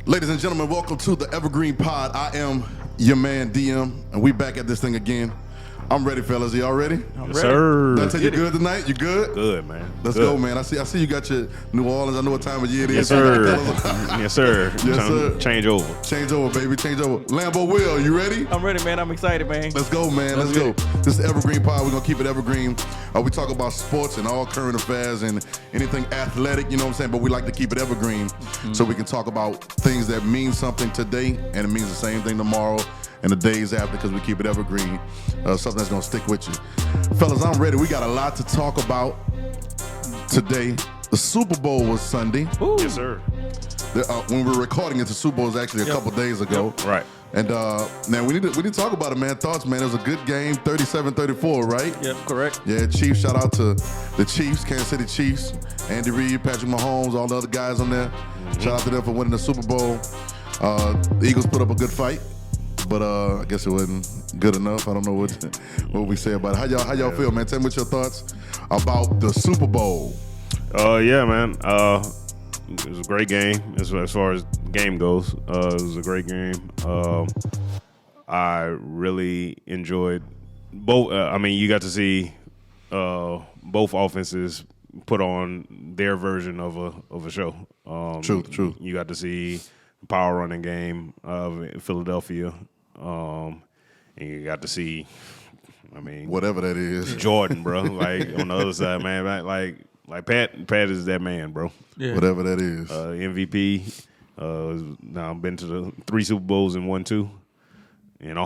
Ladies and gentlemen, welcome to the Evergreen Pod. I am your man, DM, and we back at this thing again. I'm ready, fellas. Y'all ready? Yes, sir. Dante, you good tonight? You good? Good, man. Let's go, man. I see you got your New Orleans. I know what time of year it is. Yes, sir. Yes, sir. Yes, sir. Change over. Change over, baby. Change over. Lambo Will, you ready? I'm ready, man. I'm excited, man. Let's go, man. Let's go. This is the Evergreen Pod. We're going to keep it evergreen. We talk about sports and all current affairs and anything athletic, you know what I'm saying? But we like to keep it evergreen so we can talk about things that mean something today and it means the same thing tomorrow and the days after because we keep it evergreen. Something that's going to stick with you. Fellas, I'm ready. We got a lot to talk about today. The Super Bowl was Sunday. Ooh. Yes, sir. When we were recording it, the Super Bowl was actually a couple days ago. Yep. Right. And man, we need to talk about it, man. Thoughts, man. It was a good game, 37-34, right? Yep, correct. Yeah, Chiefs. Shout out to the Chiefs, Kansas City Chiefs, Andy Reid, Patrick Mahomes, all the other guys on there. Shout out to them for winning the Super Bowl. The Eagles put up a good fight, but I guess it wasn't good enough. I don't know what we say about it. How y'all feel, man? Tell me what your thoughts about the Super Bowl. Yeah, man. It was a great game as far as the game goes. It was a great game. I really enjoyed both. You got to see both offenses put on their version of a show. Truth. You got to see the power running game of Philadelphia, and you got to see, Whatever that is. Jordan, bro. Like on the other side, man. Like Pat is that man, bro. Yeah. Whatever that is. MVP. Now I've been to the 3 Super Bowls and won 2. And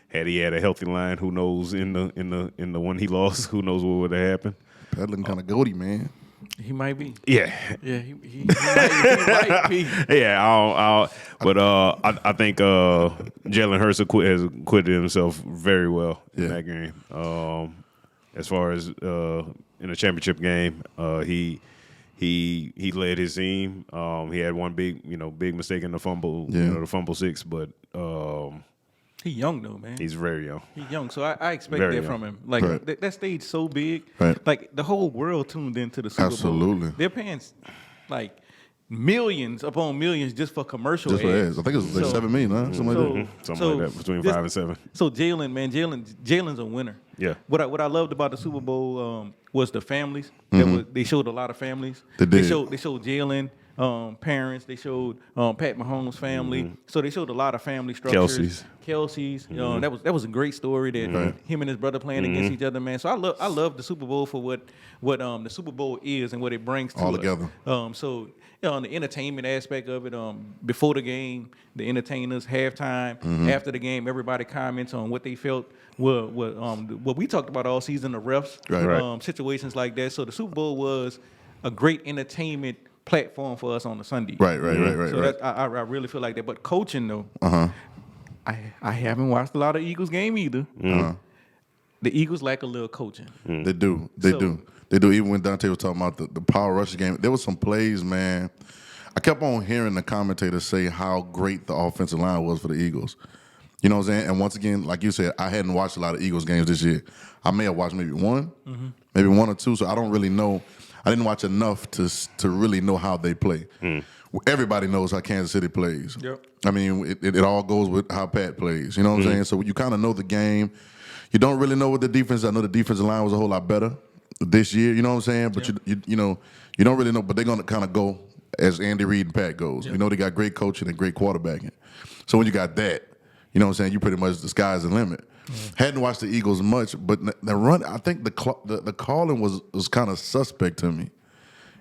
had he had a healthy line, who knows in the one he lost, who knows what would have happened. Pat looking kind of goaty, man. He might be. Yeah. Yeah, he might be. Yeah, I think Jalen Hurts has acquitted himself very well in that game. As far as in a championship game, he led his team. He had one big mistake in the fumble, the fumble 6, but He young though, man. he's very young. He's young, so I expect Very that young. from him. Like Right. that stage so big, Right. like the whole world tuned into the Super Bowl. Absolutely. They're paying like millions upon millions just for commercial Just for ads. ads. I think it was like So- 7 million, huh? Something like that. Something like that, between 5 and 7. So Jalen's a winner. Yeah. What I loved about the Super Bowl was the families. They showed a lot of families. They did. They showed Jalen parents. They showed Pat Mahomes' family. So they showed a lot of family structures. Kelsey's. That was a great story that him and his brother playing against each other, man. So I love the Super Bowl for what the Super Bowl is and what it brings to All us. together. So on the entertainment aspect of it, before the game, the entertainers, halftime, after the game, everybody comments on what they felt what we talked about all season, the refs, Right. situations like that. So the Super Bowl was a great entertainment platform for us on the Sunday. Right. So that, I really feel like that. But coaching though, I haven't watched a lot of Eagles game either. The Eagles lack a little coaching. They do. They do. Even when Dante was talking about the power rush game, there was some plays, man. I kept on hearing the commentators say how great the offensive line was for the Eagles. You know what I'm saying? And once again, like you said, I hadn't watched a lot of Eagles games this year. I may have watched maybe one or two, so I don't really know. I didn't watch enough to really know how they play. Everybody knows how Kansas City plays. Yep. I mean, it all goes with how Pat plays. You know what I'm saying? So you kind of know the game. You don't really know what the defense. I know the defensive line was a whole lot better this year. You know what I'm saying? But you don't really know. But they're going to kind of go as Andy Reid and Pat goes. Yep. You know they got great coaching and great quarterbacking. So when you got that, you know what I'm saying, you pretty much the sky's the limit. Hadn't watched the Eagles much, but the run, I think the calling was kind of suspect to me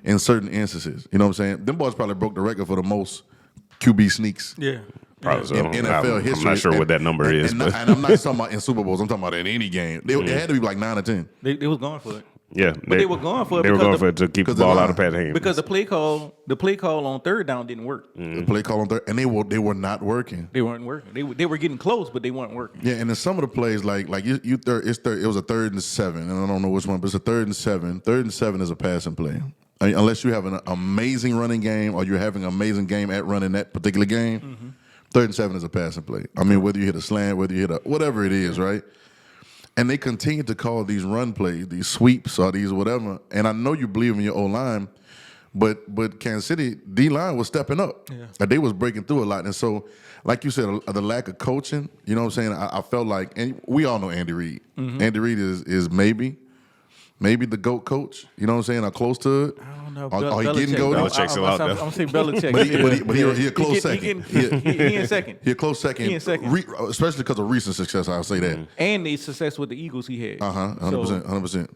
in certain instances. You know what I'm saying? Them boys probably broke the record for the most QB sneaks. Yeah. Probably so. In NFL history. I'm not sure what that number is. And I'm not talking about in Super Bowls. I'm talking about in any game. It had to be like 9 or 10. They was going for it. Yeah, But they were going for it They were because going for it to keep the ball out of Pat's hands. Because the play call on third down didn't work. The play call on third, and they were not working. They weren't working. They were getting close, but they weren't working. Yeah, and then some of the plays like you third, it was a 3rd and 7, and I don't know which one, but it's a 3rd and 7. 3rd and 7 is a passing play. I mean, unless you have an amazing running game or you're having an amazing game at running that particular game, 3rd and 7 is a passing play. I mean, whether you hit a slant, whether you hit a whatever it is, right? And they continue to call these run plays, these sweeps or these whatever. And I know you believe in your O-line, But Kansas City D-line was stepping up. Yeah. And they was breaking through a lot. And so, like you said, the lack of coaching, you know what I'm saying? I felt like, and we all know Andy Reid. Mm-hmm. Andy Reid is maybe the GOAT coach, you know what I'm saying, or close to it. I don't know. Are he getting goated? Belichick's still out there. I'm going to say Belichick. But he a close second. He in second. He a close second. He in second. Especially because of recent success, I'll say that. And the success with the Eagles he had. 100%.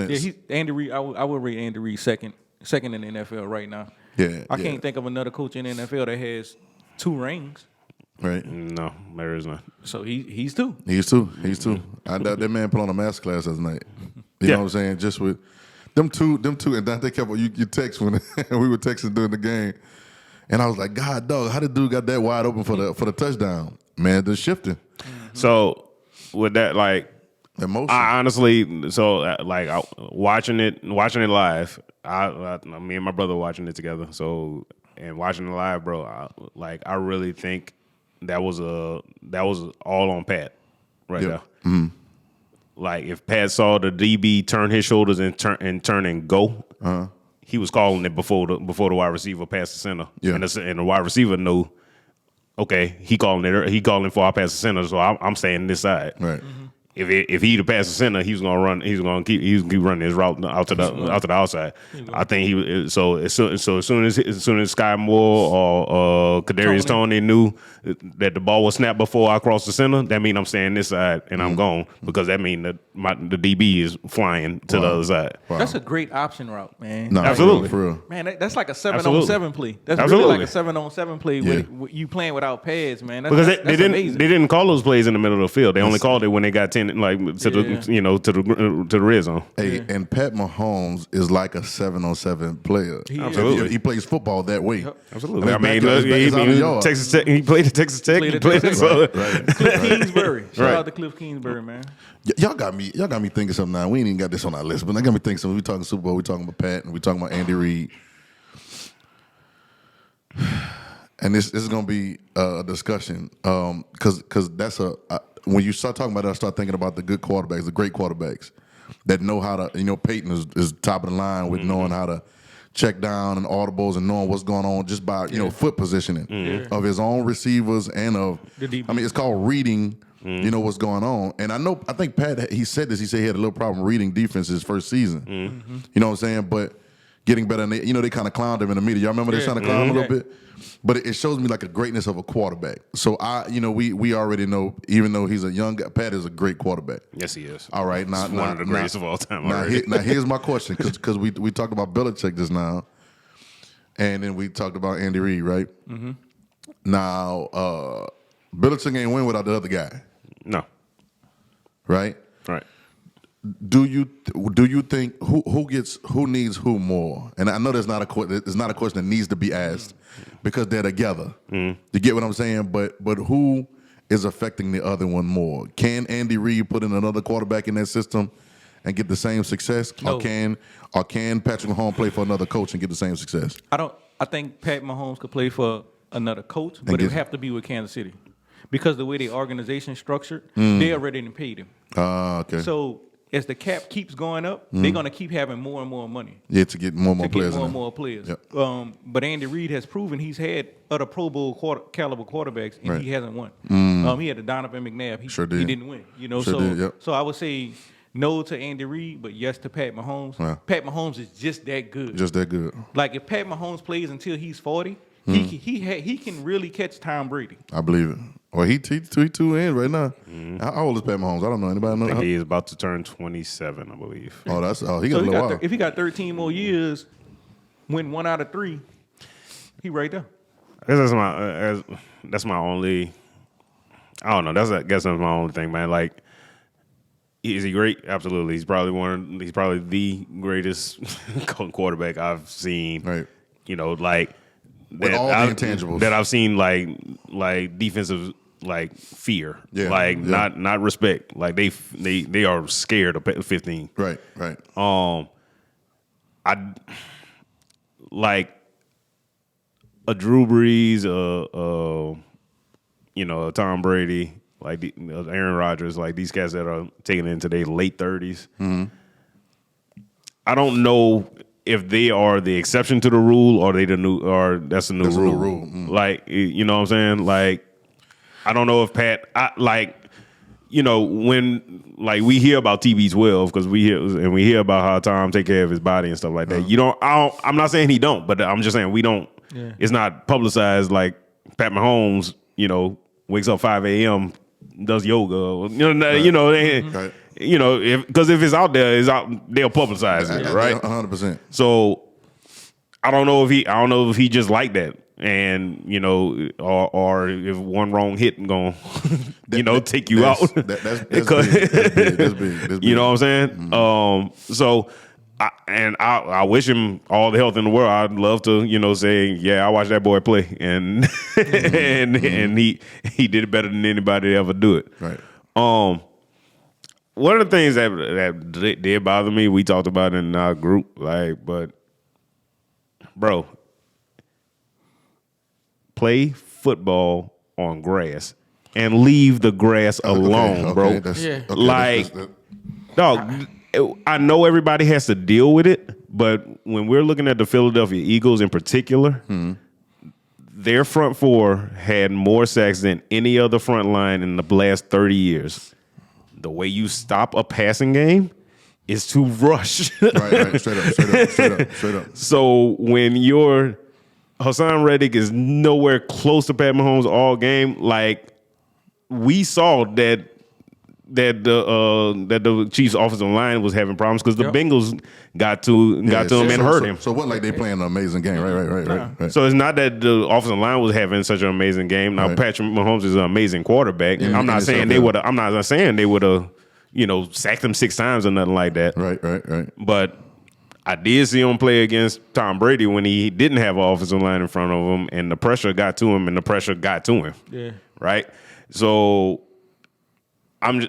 Yeah, Andy Reid. I would rate Andy Reid second in the NFL right now. Yeah, I can't think of another coach in the NFL that has 2 rings. Right. No, there is not. So he's 2. He's two. I doubt that man put on a master class last night. You Yeah. know what I'm saying? Just with them two, and Dante kept you text when we were texting during the game, and I was like, God, dog, how the dude got that wide open for the touchdown? Man, the shifting, So with that, like, emotion. I honestly, watching it live. Me and my brother watching it together. So and watching it live, bro. I really think that was all on Pat right there. Mm-hmm. Like if Pat saw the DB turn his shoulders and turn and go, he was calling it before the wide receiver passed the center. Yeah. And the wide receiver knew, okay, he calling for our pass the center, so I'm staying this side. Right. Mm-hmm. If he'd have passed the center, he was gonna run. He was gonna keep running his route out to the outside. I think he was as soon as Sky Moore or Kadarius Toney knew that the ball was snapped before I crossed the center, that means I'm staying this side and I'm gone, because that means that the DB is flying to the other side. Wow. That's a great option route, man. No, Absolutely. for real. Man, that's like a 7-on-7 play. That's Absolutely. really like a 7-on-7 play with you playing without pads, man. Because that's they amazing. didn't call those plays in the middle of the field. They only called it when they got 10 to the red zone. Hey, and Pat Mahomes is like a 7-on-7 player. Absolutely. He plays football that way. Absolutely. I mean, he's out of the yard. Texas Tech. He played at Texas Tech. Played He at played Texas at Right. Cliff Kingsbury. Shout Right. out to Cliff Kingsbury, man. Y'all got me thinking something now. We ain't even got this on our list, but I got me thinking something. We talking Super Bowl, we talking about Pat, and we talking about Andy Reid. And this is gonna be a discussion, because that's when you start talking about it, I start thinking about the good quarterbacks, the great quarterbacks that know how to. Peyton is top of the line with knowing how to check down and audibles and knowing what's going on just by foot positioning of his own receivers and of. The DB. I mean, it's called reading. You know what's going on, and I think Pat. He said this. He said he had a little problem reading defense his first season. You know what I'm saying? But getting better. And they kind of clowned him in the media. Y'all remember they trying to clown him a little bit? But it shows me like a greatness of a quarterback. So we already know, even though he's a young guy, Pat is a great quarterback. Yes, he is. All right, He's one of the greatest of all time. Now here's my question, because we talked about Belichick just now, and then we talked about Andy Reid, right? Mm-hmm. Now Belichick ain't win without the other guy, No. right? Right. Do you think who needs who more? And I know it's not a question that needs to be asked because they're together. You get what I'm saying? But who is affecting the other one more? Can Andy Reid put in another quarterback in that system and get the same success? No. Or can Patrick Mahomes play for another coach and get the same success? I think Pat Mahomes could play for another coach, but it would have to be with Kansas City. Because the way the organization structured, they already paid him. Okay. So as the cap keeps going up, they're going to keep having more and more money. Yeah, to get more and more to players. Get more and more players. Yep. But Andy Reid has proven he's had other Pro Bowl caliber quarterbacks, and Right. he hasn't won. He had a Donovan McNabb. He Sure did. He didn't win. Sure did, yep. So I would say no to Andy Reid, but yes to Pat Mahomes. Yeah. Pat Mahomes is just that good. Just that good. Like if Pat Mahomes plays until he's 40, he can really catch Tom Brady. I believe it. Well, he 2 in right now. How old is Pat Mahomes? I don't know. Anybody know? I think he is about to turn 27, I believe. He got So a little while. if he got 13 more years, win 1 out of 3, he right there. I guess that's my only. I don't know. I guess that's my only thing, man. Like, is he great? Absolutely. He's probably the greatest quarterback I've seen. Right. Like with all the intangibles that I've seen, like defensive, like fear, not respect. Like they are scared of 15. Right. I like a Drew Brees, a Tom Brady, like Aaron Rodgers, like these guys that are taking it into their late 30s. I don't know if they are the exception to the rule or they the new or that's the new That's a rule. new rule. Mm. Like, you know what I'm saying? Like, I don't know if Pat, when like we hear about TB12 because we hear about how Tom take care of his body and stuff like that. I'm not saying he don't, but I'm just saying we don't. Yeah. It's not publicized like Pat Mahomes, wakes up 5 a.m. does yoga. Right. Because if it's out there, they'll publicize it, right? 100%. So I don't know if he just like that, and or if one wrong hit gonna take you out. That's big. You know what I'm saying? Mm-hmm. So. I wish him all the health in the world. I'd love to, say, yeah, I watched that boy play, and and he did it better than anybody to ever do it. Right. One of the things that did bother me, we talked about it in our group, but bro, play football on grass and leave the grass alone, bro. Dog. I know everybody has to deal with it, but when we're looking at the Philadelphia Eagles in particular, their front four had more sacks than any other front line in the last 30 years. The way you stop a passing game is to rush. Right. Straight up. So when your Hassan Reddick is nowhere close to Pat Mahomes all game, like we saw that the Chiefs' offensive line was having problems because the Bengals got to him and hurt him. So it wasn't like they playing an amazing game, right. So it's not that the offensive line was having such an amazing game. Now Patrick Mahomes is an amazing quarterback. I'm not saying they would have, sacked him 6 times or nothing like that. Right. But I did see him play against Tom Brady when he didn't have an offensive line in front of him, and the pressure got to him, Yeah. Right. So. I'm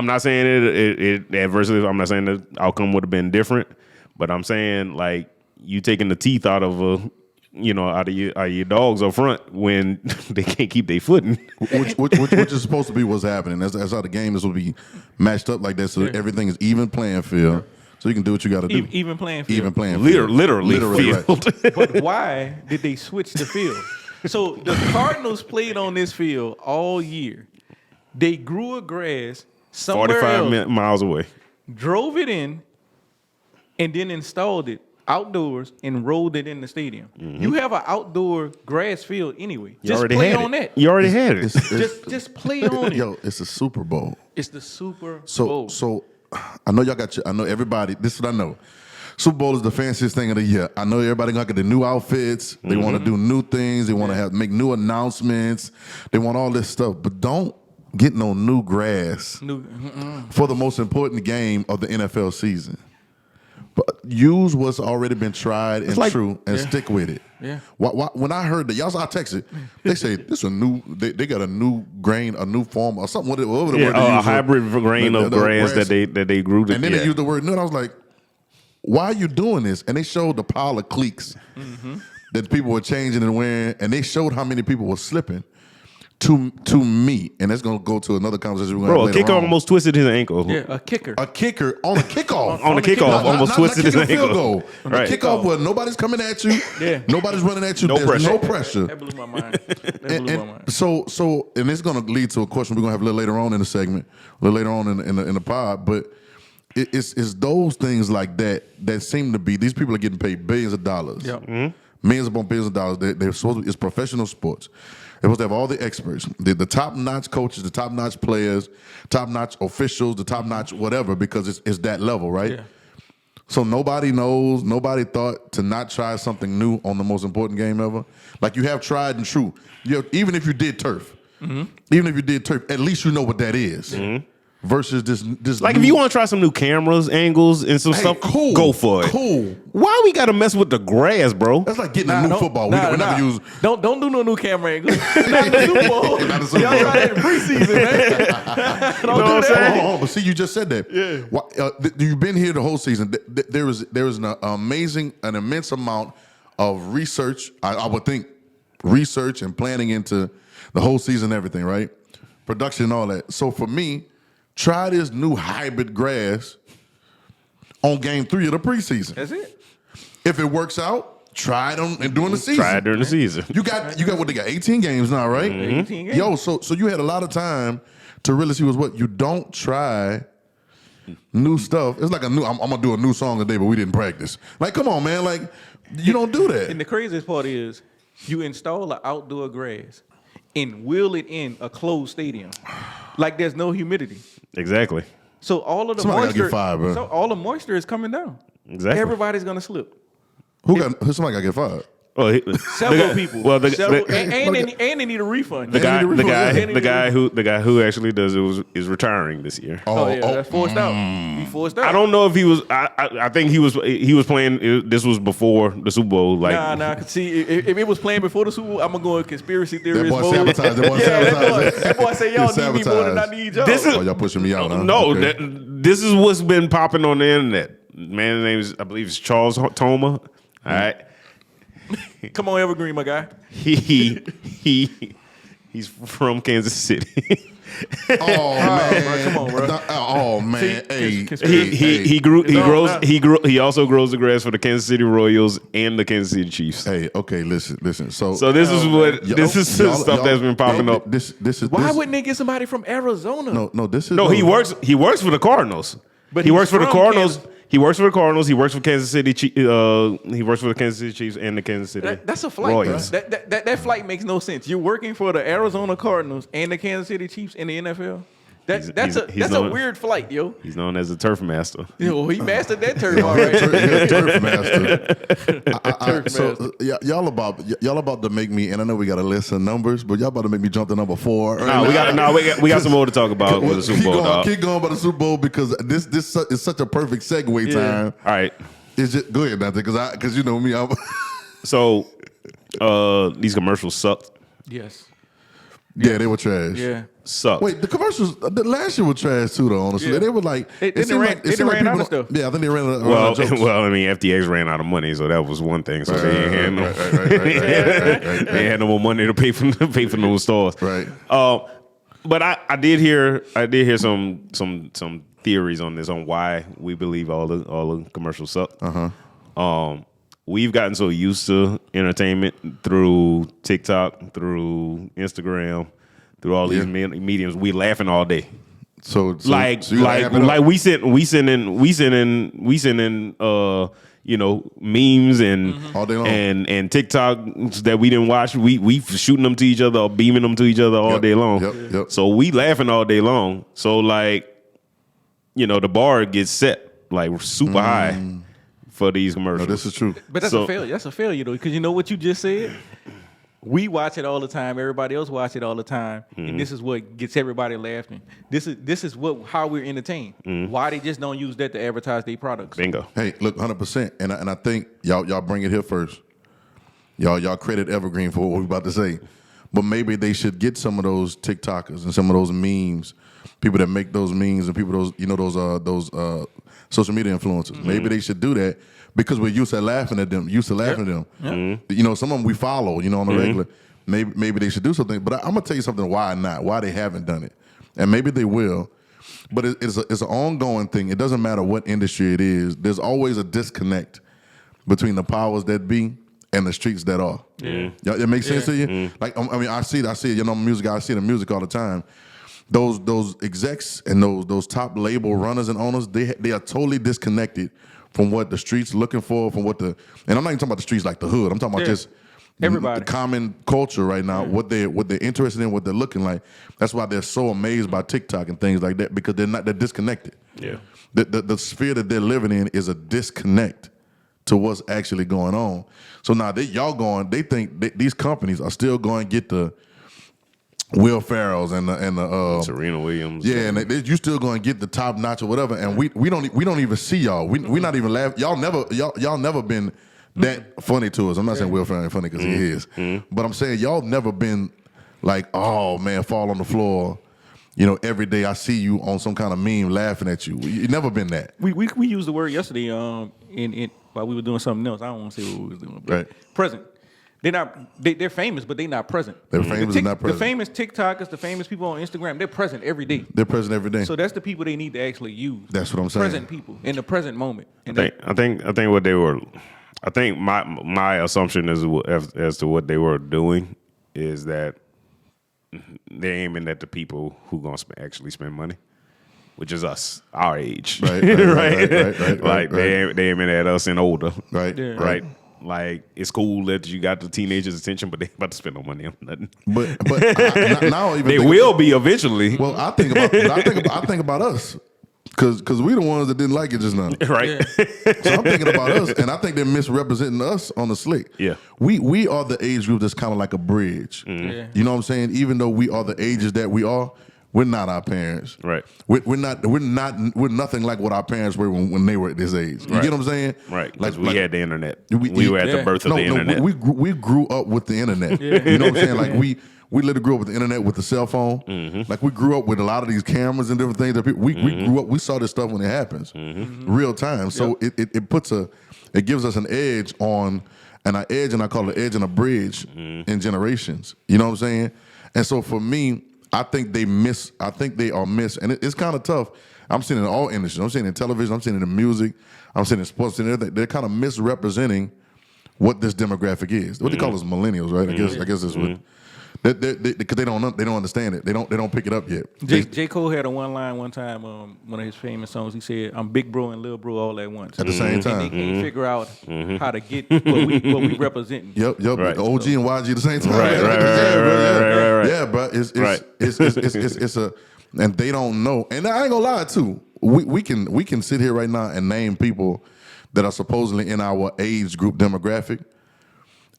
not saying it adversely. I'm not saying the outcome would have been different, but I'm saying like you taking the teeth out of out of your dogs up front when they can't keep their footing. Which is supposed to be what's happening. That's how the game is will be matched up like that, so everything is even playing field. So you can do what you got to do. Even playing field. Literally field. Right. But why did they switch the field? So the Cardinals played on this field all year. They grew a grass somewhere 45 miles away. Drove it in, and then installed it outdoors and rolled it in the stadium. Mm-hmm. You have an outdoor grass field anyway. Just play on that. You already had it. Just play on it. Yo, it's a Super Bowl. It's the Super Bowl. So I know y'all got I know everybody. This is what I know. Super Bowl is the fanciest thing of the year. I know everybody gonna get the new outfits. They want to do new things. They want to make new announcements. They want all this stuff, but don't get no new grass for the most important game of the NFL season. But use what's already been tried and true and stick with it. Yeah. When I heard that, y'all saw I texted, they say this a new. They got a new grain, a new form, or something. Whatever the word they use, a hybrid grain of grass that they grew. And then they used the word new. And I was like, why are you doing this? And they showed the pile of cleats that people were changing and wearing, and they showed how many people were slipping. To me, and that's gonna go to another conversation. Bro, a kicker almost twisted his ankle. Yeah, a kicker on a kickoff. on the kickoff, almost twisted his ankle. Field goal. Right. A kickoff where nobody's coming at you. Yeah. Nobody's running at you. There's no pressure. That blew my mind. So, and it's gonna lead to a question we're gonna have a little later on in the segment, a little later on in the pod, but. It's those things like that seem to be, these people are getting paid billions of dollars. Yep. Millions upon billions of dollars. They're supposed to, it's professional sports. They're supposed to have all the experts, the top-notch coaches, the top-notch players, top-notch officials, the top-notch whatever, because it's that level, right? Yeah. So nobody knows, nobody thought to not try something new on the most important game ever. Like you have tried and true. Even if you did turf, at least you know what that is. Mm-hmm. Versus this like new, if you want to try some new cameras, angles, and some stuff, cool, go for it. Cool. Why we gotta mess with the grass, bro? That's like getting a new football. We never use. Don't do no new camera angles. Not the Super Bowl. Y'all try that in preseason, man. Don't do that. Oh, but see, you just said that. Yeah. You've been here the whole season. There is an immense amount of research. I would think research and planning into the whole season, and everything, right? Production and all that. So for me. Try this new hybrid grass on game 3 of the preseason. That's it. If it works out, try them and during the season. Try it during the season. You got what they got 18 games now, right? 18 games. Yo, so you had a lot of time to really see what you don't try new stuff. It's like I'm gonna do a new song today, but we didn't practice. Like, come on, man. Like, you don't do that. And the craziest part is you install an outdoor grass and wheel it in a closed stadium. Like there's no humidity. Exactly. So all of the Somebody gotta moisture, get fired, bro. so all the moisture is coming down. Exactly. Everybody's gonna slip. Somebody got to get fired? Well, Several people. Well, and they need a refund. the Yeah. guy who actually does it is retiring this year. That's forced out. He forced out. I don't know if he was. I think he was playing. This was before the Super Bowl. Like, Nah. See, if it was playing before the Super Bowl, I'm gonna go in conspiracy theorist That boy mode. sabotage. That boy That boy say y'all need me more than I need y'all. Y'all pushing me out, huh? no, Okay. this is what's been popping on the internet. Man's name is, I believe, it's Charles Toma. All right. Come on, Evergreen, my guy. He's from Kansas City. Oh man, bro, come on, bro. Oh man, He also grows the grass for the Kansas City Royals and the Kansas City Chiefs. Hey, okay, listen. So this is stuff that's been popping up. Why wouldn't they get somebody from Arizona? No. This is He works for the Cardinals. But he works for the from Cardinals. Kansas. He works for the Cardinals. He works for Kansas City. He works for the Kansas City Chiefs and the Kansas City That's a flight, Royals. bro. That flight makes no sense. You're working for the Arizona Cardinals and the Kansas City Chiefs in the NFL. That's a weird flight, yo. He's known as the turf master. Yo, he mastered that turf already. Turf master. Y'all about to make me, and I know we got a list of numbers, but y'all about to make me jump to number 4. We got some more to talk about with the Super Bowl. Dog. Keep going by the Super Bowl because this is such a perfect segue time. All right, it's just go ahead, Dante, because you know me. So these commercials sucked. Yes. Yeah, they were trash. Yeah. Sucked. Wait, the commercials last year were trash too, though. Honestly, Yeah. they were like They ran out of stuff. Yeah, I think they ran out of Well, jokes. I mean, FTX ran out of money, so that was one thing. So they ain't had no more money to pay for those stores. Right. But I did hear some theories on this on why we believe all the commercials suck. We've gotten so used to entertainment through TikTok, through Instagram, through all these mediums. We laughing all day. So we send in memes and all day long. and TikToks that we didn't watch. We shooting them to each other or beaming them to each other all day long. Yep. So we laughing all day long. So the bar gets set like super high for these commercials. No, this is true. But that's a failure. That's a failure though, because you know what you just said. We watch it all the time. Everybody else watch it all the time, and this is what gets everybody laughing. This is how we're entertained. Why they just don't use that to advertise their products? Bingo. Hey, look, 100%, and I think y'all bring it here first. Y'all credit Evergreen for what we're about to say, but maybe they should get some of those TikTokers and some of those memes, people that make those memes and people those social media influencers. Maybe they should do that. Because we're used to laughing at them. Some of them we follow, on the regular. Maybe they should do something. But I'm gonna tell you something. Why not? Why they haven't done it? And maybe they will. But it's an ongoing thing. It doesn't matter what industry it is. There's always a disconnect between the powers that be and the streets that are. Yeah, it makes sense to you. Like I see it. Music. I see the music all the time. Those execs and those top label runners and owners, they are totally disconnected from what the streets looking for, and I'm not even talking about the streets like the hood. I'm talking about just everybody, the common culture right now. What they're interested in, what they're looking like. That's why they're so amazed by TikTok and things like that, because they're disconnected. Yeah, the sphere that they're living in is a disconnect to what's actually going on. So now they think these companies are still going to get the Will Ferrell's and the Serena Williams. Yeah, and you still going to get the top notch or whatever, and we don't even see y'all. We not even laugh. Y'all never been that funny to us. I'm not saying Will Ferrell ain't funny because he is, but I'm saying y'all never been like, oh man, fall on the floor. Every day I see you on some kind of meme laughing at you. You never been that. We used the word yesterday in while we were doing something else. I don't want to say what we was doing. But right. Present. They're famous, but they're not present. They're famous and not present. The famous TikTokers, the famous people on Instagram, they're present every day. They're present every day. So that's the people they need to actually use. That's what I'm saying. Present people in the present moment. I think what they were I think my assumption as to what they were doing is that they're aiming at the people who gonna actually spend money, which is us, our age, Right. Like they aiming at us and older, Right. Yeah. right. Like it's cool that you got the teenagers' attention, but they about to spend no money on nothing. But now even They will be eventually, Well, I think about us. Cause we the ones that didn't like it just now. right? So I'm thinking about us, and I think they're misrepresenting us on the slick. Yeah. We are the age group that's kind of like a bridge. Yeah. You know what I'm saying? Even though we are the ages that we are, we're not our parents. Right. We're nothing like what our parents were when they were at this age. You Right. get what I'm saying? Right. Because we had the internet. We- We were at the yeah. birth of the internet. We grew up with the internet. You know what I'm saying? Like we literally grew up with the internet, with the cell phone. Like we grew up with a lot of these cameras and different things that we grew up. We saw this stuff when it happens, real time. So it gives us an edge on, and I call it an edge and a bridge in generations. You know what I'm saying? And so for me, I think they are miss, and it's kind of tough. I'm seeing it in all industries. I'm seeing it in television. I'm seeing it in music. I'm seeing it in sports. I'm seeing everything. They're kind of misrepresenting what this demographic is. What they call us millennials, right? I guess that's what. Because they don't understand it. They don't pick it up yet. J. Cole had a one line one time, one of his famous songs. He said, "I'm big bro and little bro all at once." At the same And time. they can't figure out how to get what we representing. Yep. Right. OG and YG at the same time. Right. Yeah, bro. It's a, and they don't know. And I ain't gonna lie too. We can sit here right now and name people that are supposedly in our age group demographic.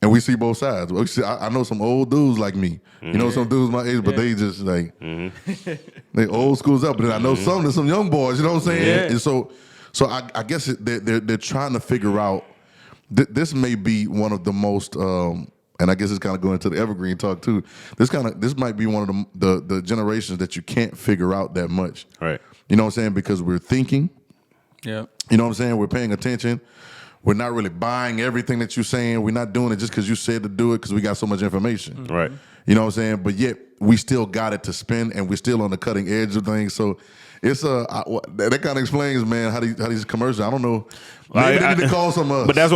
And we see both sides. I know some old dudes like me. You know, some dudes my age, but they just like they old schools up. But then I know some young boys. You know what I'm saying? Yeah. And so I guess they're trying to figure out. This may be one of the most, and I guess it's kind of going into the Evergreen talk too. This might be one of the generations that you can't figure out that much. Right. You know what I'm saying? Because we're thinking. Yeah. You know what I'm saying? We're paying attention. We're not really buying everything that you're saying. We're not doing it just because you said to do it because we got so much information. Right. You know what I'm saying? But yet we still got it to spend, and we're still on the cutting edge of things. So it's that kind of explains, man, how these commercials. I don't know. Maybe they need to call some us. But that's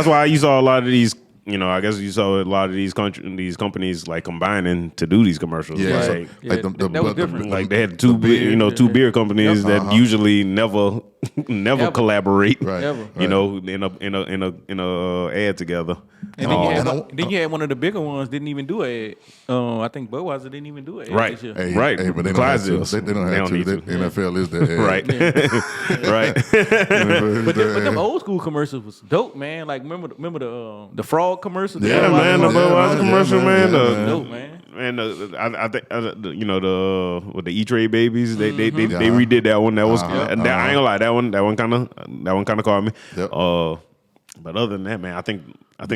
why you saw a lot of these. You know, I guess you saw a lot of these companies like combining to do these commercials. Yeah, Like, that was different. like they had two beer companies that usually never collaborate. Right. Ever. You know, in a ad together. And then you had one of the bigger ones didn't even do it. I think Budweiser didn't even do it. Right. This year. Hey, but they don't have to. Clydesdales. They don't have to. need The NFL is their ad. Right. Right. But them old school commercials was dope, man. Like remember the frog commercial? Yeah, man, the Budweiser commercial, man. Dope, man. And I think you know with the E-Trade babies, they redid that one. That was I ain't gonna lie, that one kind of caught me. Yep. But other than that, man, I think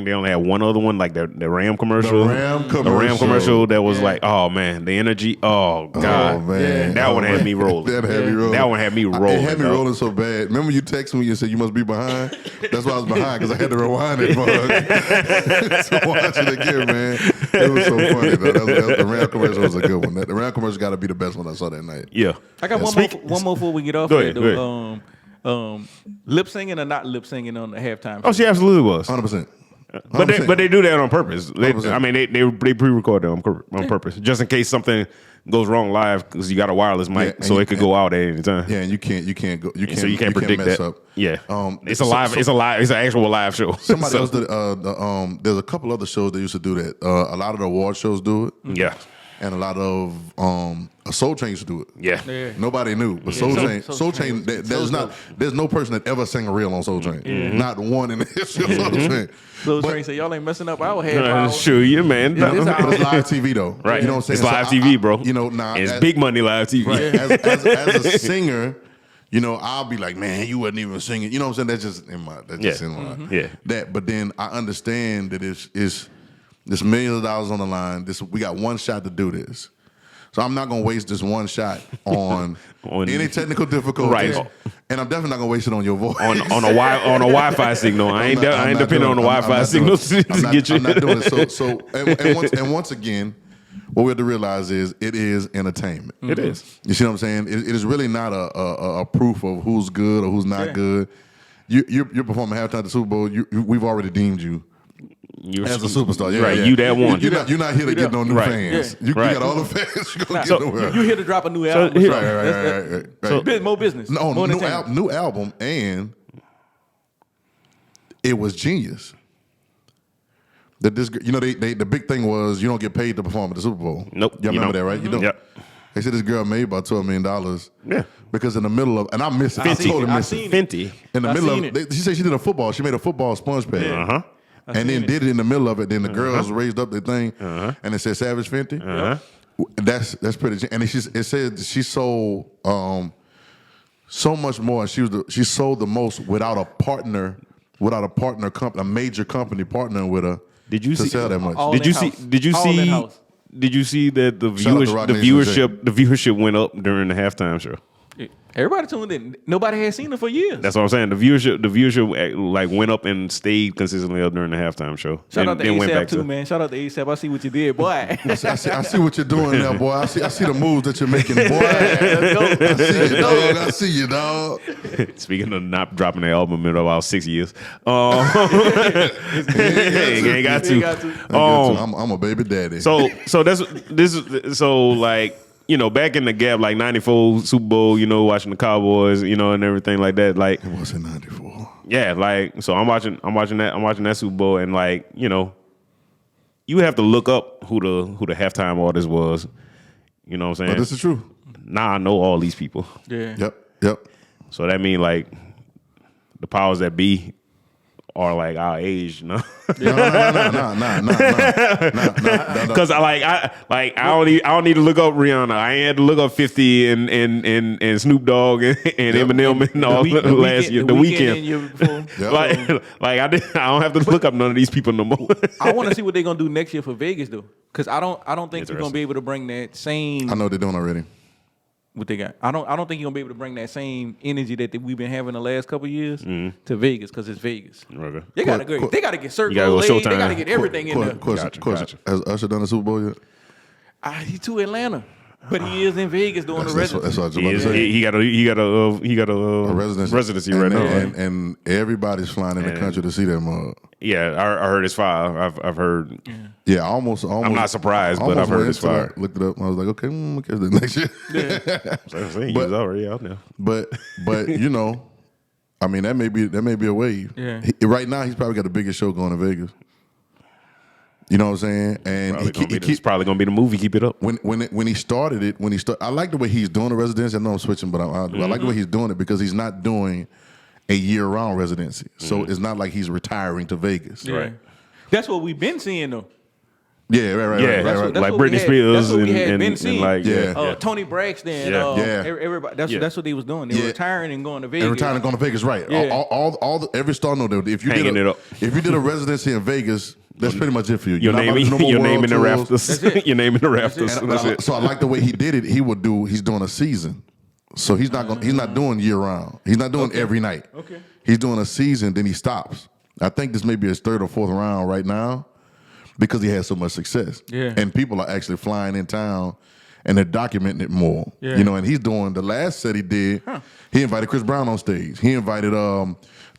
they only had one other one, like the Ram commercial. The Ram commercial that was like, oh man, the energy. Oh god, Oh, man. that one had me rolling. That had me rolling. That one had me rolling. It had me dog. rolling so bad. Remember you texted me and said you must be behind? That's why I was behind, because I had to rewind it, bug. So watch it again, man. It was so funny, though. The Ram commercial was a good one. The Ram commercial got to be the best one I saw that night. Yeah, I got one more before we get off Go here, ahead, though. Lip singing or not lip singing on the halftime? oh, she absolutely was. 100%. But they do that on purpose. They 100%. they pre-record it on purpose, just in case something goes wrong live, because you got a wireless mic, Yeah, so it could go out at any time. Yeah, and you can't go. You can't. So you can't predict mess that. up. Yeah, it's an actual live show. Somebody So- else did. There's a couple other shows that used to do that. A lot of the award shows do it. Yeah, And a lot of Soul Train used to do it. yeah. Nobody knew, but Soul Train. There's no person that ever sang a reel on Soul Train. Not one in the history of Soul Train. So But- Train said, y'all ain't messing up our half hour. Sure, you man. Yeah, this But it's live TV though, Right. You know what I'm saying? It's live So TV, bro. You know, now it's big money live TV. Right. As a singer, you know, I'll be like, man, you wasn't even singing. You know what I'm saying? That's just in my. Yeah. That, but then I understand that it's millions of dollars on the line. We got one shot to do this. So I'm not gonna waste this one shot on any technical difficulties, Right. and I'm definitely not gonna waste it on your voice. on a Wi-Fi signal. I ain't depending on the Wi-Fi signal to get you. I'm not doing it. So and once again, what we have to realize is it is entertainment. It is. You see what I'm saying? It is really not a proof of who's good or who's not good. you're performing halftime at the Super Bowl. We've already deemed you as a superstar. Yeah, right. yeah. You that one. You're not here to get no new fans. Yeah. You got all the fans. You're gonna get nowhere. You here to drop a new album? Right. So more business. No, new album, and it was genius. That this, the big thing was you don't get paid to perform at the Super Bowl. Nope. Y'all remember that, right? You don't. Yep. They said this girl made about $12 million. Yeah. Because in the middle of, and I miss it. I totally miss it. Fenty. In the middle of, she said she did a football. She made a football sponge pad. Uh-huh. And then did it in the middle of it. Then the girls raised up their thing, and it said Savage Fenty. That's pretty. And it said she sold so much more. She sold the most without a partner company, a major company partnering with her. Did you see sell that much? Did you see that the viewership went up during the halftime show? Everybody tuned in. Nobody had seen it for years. That's what I'm saying. The viewership like went up and stayed consistently up during the halftime show. Shout out to ASAP too, man. Shout out to ASAP. I see what you did, boy. I see what you're doing there, boy. I see the moves that you're making, boy. I see you, dog. Speaking of not dropping the album in about 6 years, ain't got to. I'm a baby daddy. So like. Back in the gap, like 94 Super Bowl, watching the Cowboys, and everything like that. Like it was in 94. Yeah, like so I'm watching that Super Bowl, and like, you have to look up who the halftime artist was. You know what I'm saying? But this is true. Now I know all these people. Yeah. Yep. So that mean like the powers that be are like our age, No. Because I don't need to look up Rihanna. I ain't had to look up 50 and Snoop Dogg and Eminem and all last year. The weekend. Like I don't have to look up none of these people no more. I want to see what they're gonna do next year for Vegas though, because I don't think you're gonna be able to bring that same. I know they're doing already. What they got? I don't think you're gonna be able to bring that same energy that we've been having the last couple of years to Vegas, because it's Vegas. Okay. They gotta get Circle go K. Showtime. They gotta get everything in there. Question. Has Usher done the Super Bowl yet? He's to Atlanta, but he is in Vegas doing the residency. That's what I was about to say. He got a residency right now, and everybody's flying in the country to see that mug. Yeah, I heard it's fire. I've heard. Yeah, almost. I'm not surprised, but I've heard it's fire. Looked it up. I was like, okay, we'll catch that next year. He was already out there. But I mean, that may be a wave. Yeah. Right now, he's probably got the biggest show going in Vegas. You know what I'm saying? And it's probably gonna be the movie. Keep it up. When he started it, I like the way he's doing the residency. I know I'm switching, but I like the way he's doing it, because he's not doing a year-round residency. So it's not like he's retiring to Vegas. Yeah. Right. That's what we've been seeing though. Yeah, right. Like Britney Spears and Tony Braxton. Everybody. That's what they was doing. They were retiring and going to Vegas. Right. Yeah. Every star know that if you did a residency in Vegas, that's pretty much it for you. Your name in the rafters. Your name in the rafters. That's it. So I like the way he did it. He's doing a season. So he's not doing year round. He's not doing every night. Okay. He's doing a season, then he stops. I think this may be his third or fourth round right now, because he had so much success. Yeah. And people are actually flying in town and they're documenting it more. Yeah. And he's doing the last set he did. He invited Chris Brown on stage. He invited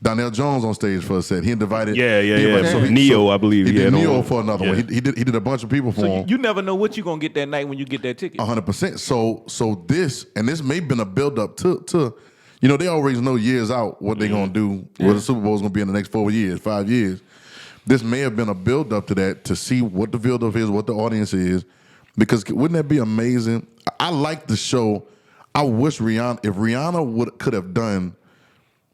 Donnell Jones on stage for a set. He invited Neo, I believe. He did Neo for another one. He did a bunch of people for him. You never know what you're gonna get that night when you get that ticket. 100%. So this may have been a build up to they always know years out what they're gonna do, what the Super Bowl is gonna be in the next 4 years, 5 years. This may have been a build up to that, to see what the build up is, what the audience is, because wouldn't that be amazing? I like the show. I wish if Rihanna could have done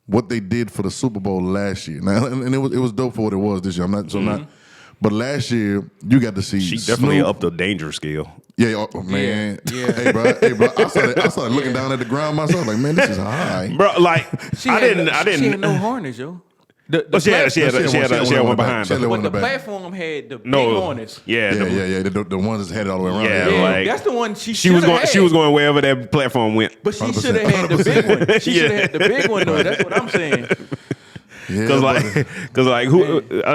what they did for the Super Bowl last year. Now, and it was dope for what it was this year. But last year you got to see. She definitely upped the danger scale. Yeah, man. Yeah. Hey, bro. I started looking down at the ground myself, like, man, this is high, bro. Like, I didn't. She had no harness, yo. She had one behind her. But the platform had the big harness. Yeah. The ones that had it all the way around. Yeah, like, that's the one she was going. She was going wherever that platform went. But she should have had the big one. She should have had the big one, though. That's what I'm saying. Because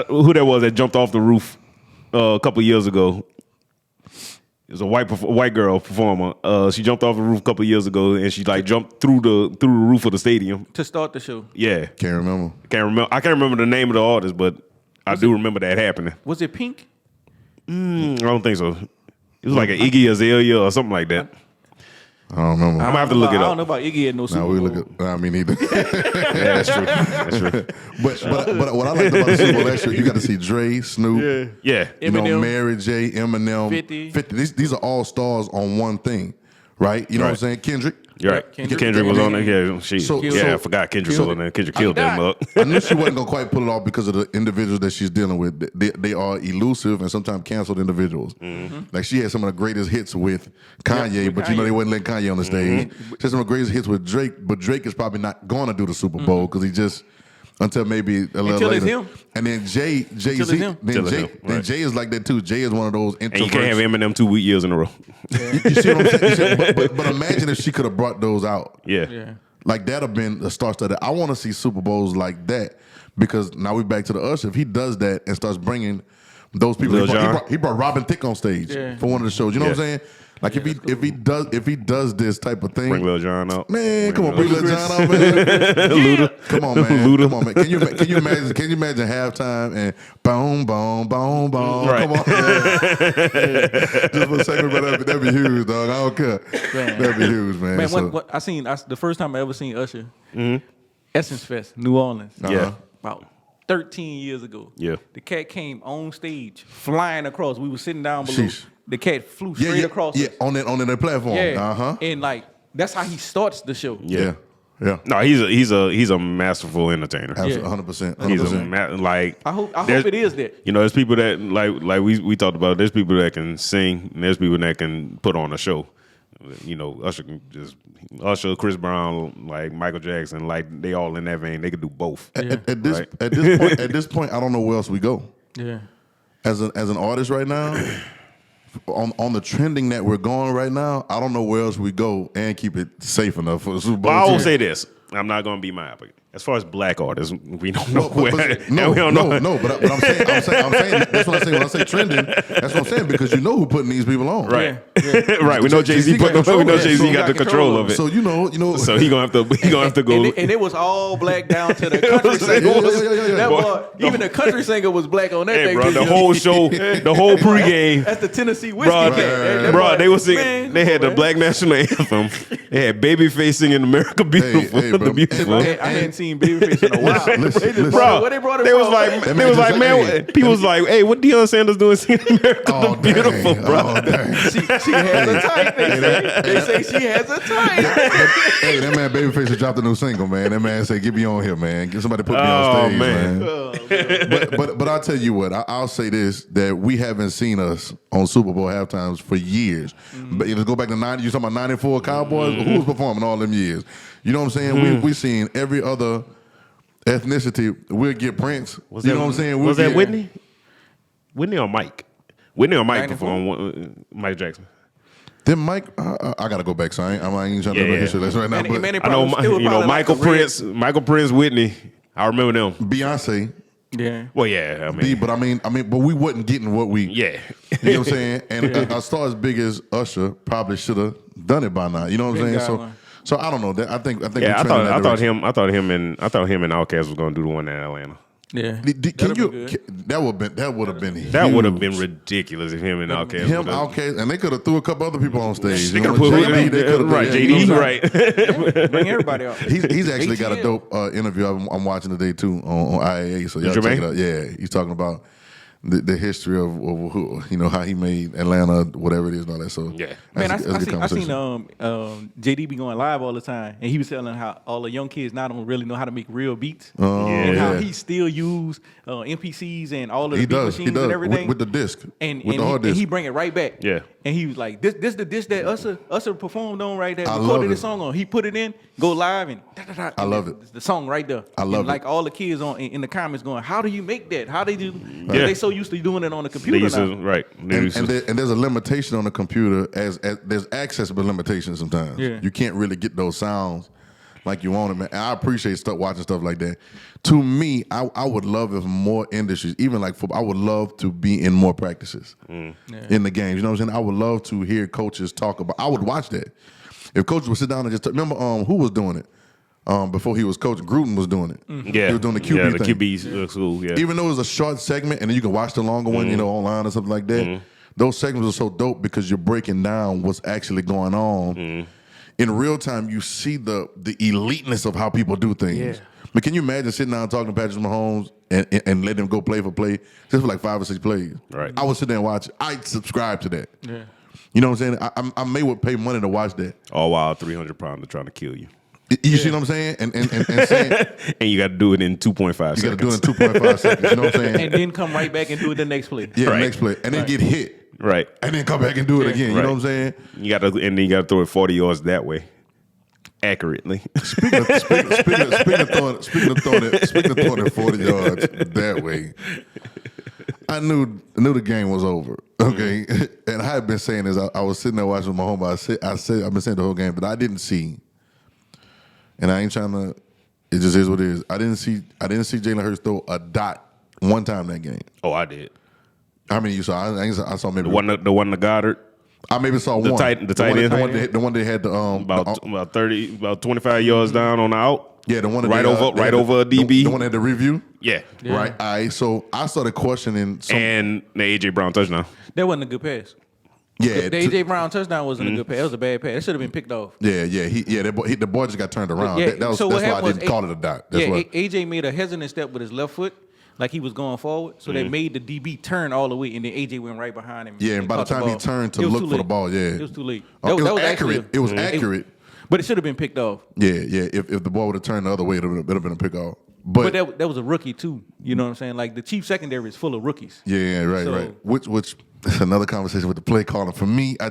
who there was that jumped off the roof a couple years ago? was a white girl performer. She jumped off the roof a couple of years ago, and she like jumped through the roof of the stadium to start the show. Yeah, Can't remember. I can't remember the name of the artist, but I do remember that happening. Was it Pink? I don't think so. It was like an Iggy Azalea or something like that. I don't remember. I'm gonna have to look it up. I don't know about Iggy at no Super we Bowl. look at. I mean, neither. Yeah, that's true. That's true. But what I liked about the Super Bowl last year, you got to see Dre, Snoop, Yeah. you know, Eminem. Mary J, Eminem, 50. These are all stars on one thing, right? You know what I'm saying? Kendrick. You're right. Kendrick was on there. Yeah, I forgot Kendrick was on there. Kendrick killed that mug. I knew she wasn't gonna quite pull it off because of the individuals that she's dealing with. They are elusive and sometimes canceled individuals. Mm-hmm. Like she had some of the greatest hits with Kanye, but you know they wouldn't let Kanye on the stage. She had some of the greatest hits with Drake, but Drake is probably not gonna do the Super Bowl because he just until maybe a little later. It's him. And then Jay-Z, then Jay is like that too. Jay is one of those introverts. And you can't have Eminem 2 week years in a row. You see what I'm saying? But imagine if she could have brought those out. Yeah. Like that'd have been a star-studded. I want to see Super Bowls like that because now we're back to the Usher. If he does that and starts bringing those people, he brought Robin Thicke on stage for one of the shows. You know what I'm saying? Like if he does this type of thing, bring Lil Jon out. Man, come on, bring Lil Jon out, man. Luda. Come on, man. Luda. Come on, man. Can you imagine halftime and boom, boom, boom, boom? Right. Come on, man. Just for a second, but that'd be huge, dog. I don't care. Man. That'd be huge, man. Man, So, what the first time I ever seen Usher, Essence Fest, New Orleans. Yeah. About 13 years ago. Yeah. The cat came on stage, flying across. We were sitting down below. Sheesh. The cat flew straight across us. on that platform. Yeah. And like that's how he starts the show. Yeah. No, he's a masterful entertainer. Absolutely, 100%. He's 100%. like. I hope it is that. You know, there's people that like we talked about. There's people that can sing. And there's people that can put on a show. You know, Usher, Chris Brown, like Michael Jackson, like they all in that vein. They could do both. At this point, I don't know where else we go. Yeah. As an artist right now, on the trending that we're going right now, I don't know where else we go and keep it safe enough for the Super Bowl. But I will say this: I'm not going to be myopic. As far as black artists, we don't know where. But I'm saying that's what I say when I say trending. That's what I'm saying because you know who putting these people on, right? Yeah. Right. We know Jay-Z put them. We know Jay-Z got the control of it. So you know. So he gonna have to go. And it was all black down to the country singer. That boy, even the country singer was black on that thing. Bro, the whole show, the whole pregame. That's the Tennessee whiskey cat. Bro, they were singing. They had the black national anthem. They had Babyface singing "America Beautiful." The beautiful. I hadn't seen Babyface in a while. Listen. Bro, where they brought it they from? was like, man, people was like, hey, what Deion Sanders doing singing America the Beautiful, bro? She has a type. They say she has a type. Hey, that man Babyface just dropped a new single, man. That man said, "Get me on here, man. Get somebody to put me on stage, man." But I'll tell you what. I'll say this: that we haven't seen us on Super Bowl halftimes for years. But let's go back to '90. You talking about '94 Cowboys? Who was performing all them years? You know what I'm saying? We seen every other ethnicity. We'll get Prince. Know what I'm saying? Was that Whitney? Whitney or Mike? Whitney or Mike performed Mike Jackson? Then Mike, I gotta go back. So I ain't trying to look at shit right now. I know Michael Prince, Whitney. I remember them. Beyonce. Yeah. Well, yeah. I mean, but we wasn't getting what we. Yeah. You know what I'm saying? And a star as big as Usher probably should have done it by now. You know what I'm saying? So I don't know. I think. Yeah, I thought him and Outkast was gonna do the one in Atlanta. Yeah. That would have been. That would have been ridiculous if him and Outkast. Outkast, and they could have threw a couple other people on stage. They could have put JD, right? Bring everybody out. He's actually got a dope interview I'm watching today too on IAA. So y'all check it out. Yeah, he's talking about the history of who, you know, how he made Atlanta, whatever it is, and all that. So yeah, man, I seen JD be going live all the time, and he was telling how all the young kids now don't really know how to make real beats, and how he still use MPCs and all of the beat machines and everything with the disc, and with the hard disc. And he bring it right back. Yeah, and he was like, this the disc that Usher performed on right there, I recorded the song on. He put it in, go live, and I love it. The song right there. I love it. Like all the kids in the comments going, how do you make that? How they do? They so used to doing it on the computer now. Right. And there's a limitation on the computer as there's accessible limitations sometimes. Yeah. You can't really get those sounds like you want it, man. And I appreciate watching stuff like that. To me, I would love if more industries, even like football, I would love to be in more practices in the games. You know what I'm saying? I would love to hear coaches talk about. I would watch that. If coaches would sit down and just remember who was doing it. Before he was coaching, Gruden was doing it. Yeah, he was doing the QB the thing. QB school. Yeah, even though it was a short segment, and then you can watch the longer one, online or something like that. Those segments are so dope because you're breaking down what's actually going on in real time. You see the eliteness of how people do things. Yeah. But can you imagine sitting down talking to Patrick Mahomes and letting him go play for play just for like 5 or 6 plays? Right. I would sit there and watch it. I'd subscribe to that. Yeah. You know what I'm saying? I may would pay money to watch that. all while 300-pounder trying to kill you. You see what I'm saying? And saying And you got to do it in 2.5 seconds. you got to do it in 2.5 seconds. You know what I'm saying? And then come right back and do it the next play. Yeah, Right. next play, and then get hit, Right. and then come back and do it again. You Right. know what I'm saying? And then you got to throw it 40 yards that way, accurately. Speaking of throwing it 40 yards that way, I knew the game was over. Okay, and I had been saying this. I was sitting there watching my home. I've been saying the whole game, but I didn't see. And I ain't trying to. It just is what it is. I didn't see Jalen Hurts throw a dot one time that game. Oh, I did. How many you saw? I saw maybe The one to Goddard. I maybe saw The one. tight end? The one that had the about 25 yards down on the out. Yeah, the one that right over a DB. The one that had the review. Yeah. Right. All right. So I started questioning. And the AJ Brown touchdown. That wasn't a good pass. Yeah. The AJ Brown touchdown wasn't a good pass. That was a bad pass. That should have been picked off. Yeah. The boy just got turned around. Yeah, That's so what why I happened didn't was call it a dot. That's why. AJ made a hesitant step with his left foot, like he was going forward. So they made the DB turn all the way, and then AJ went right behind him. Yeah, and by the caught time he ball. turned to It was look too for the late. ball, yeah. It was too late. It was that was accurate. actually It was accurate. But it should have been picked off. Yeah. If the ball would have turned the other way, it would have been a pick off. But that was a rookie too. You know what I'm saying? Like the Chiefs secondary is full of rookies. yeah, right, So- right. Which is another conversation with the play calling. For me, I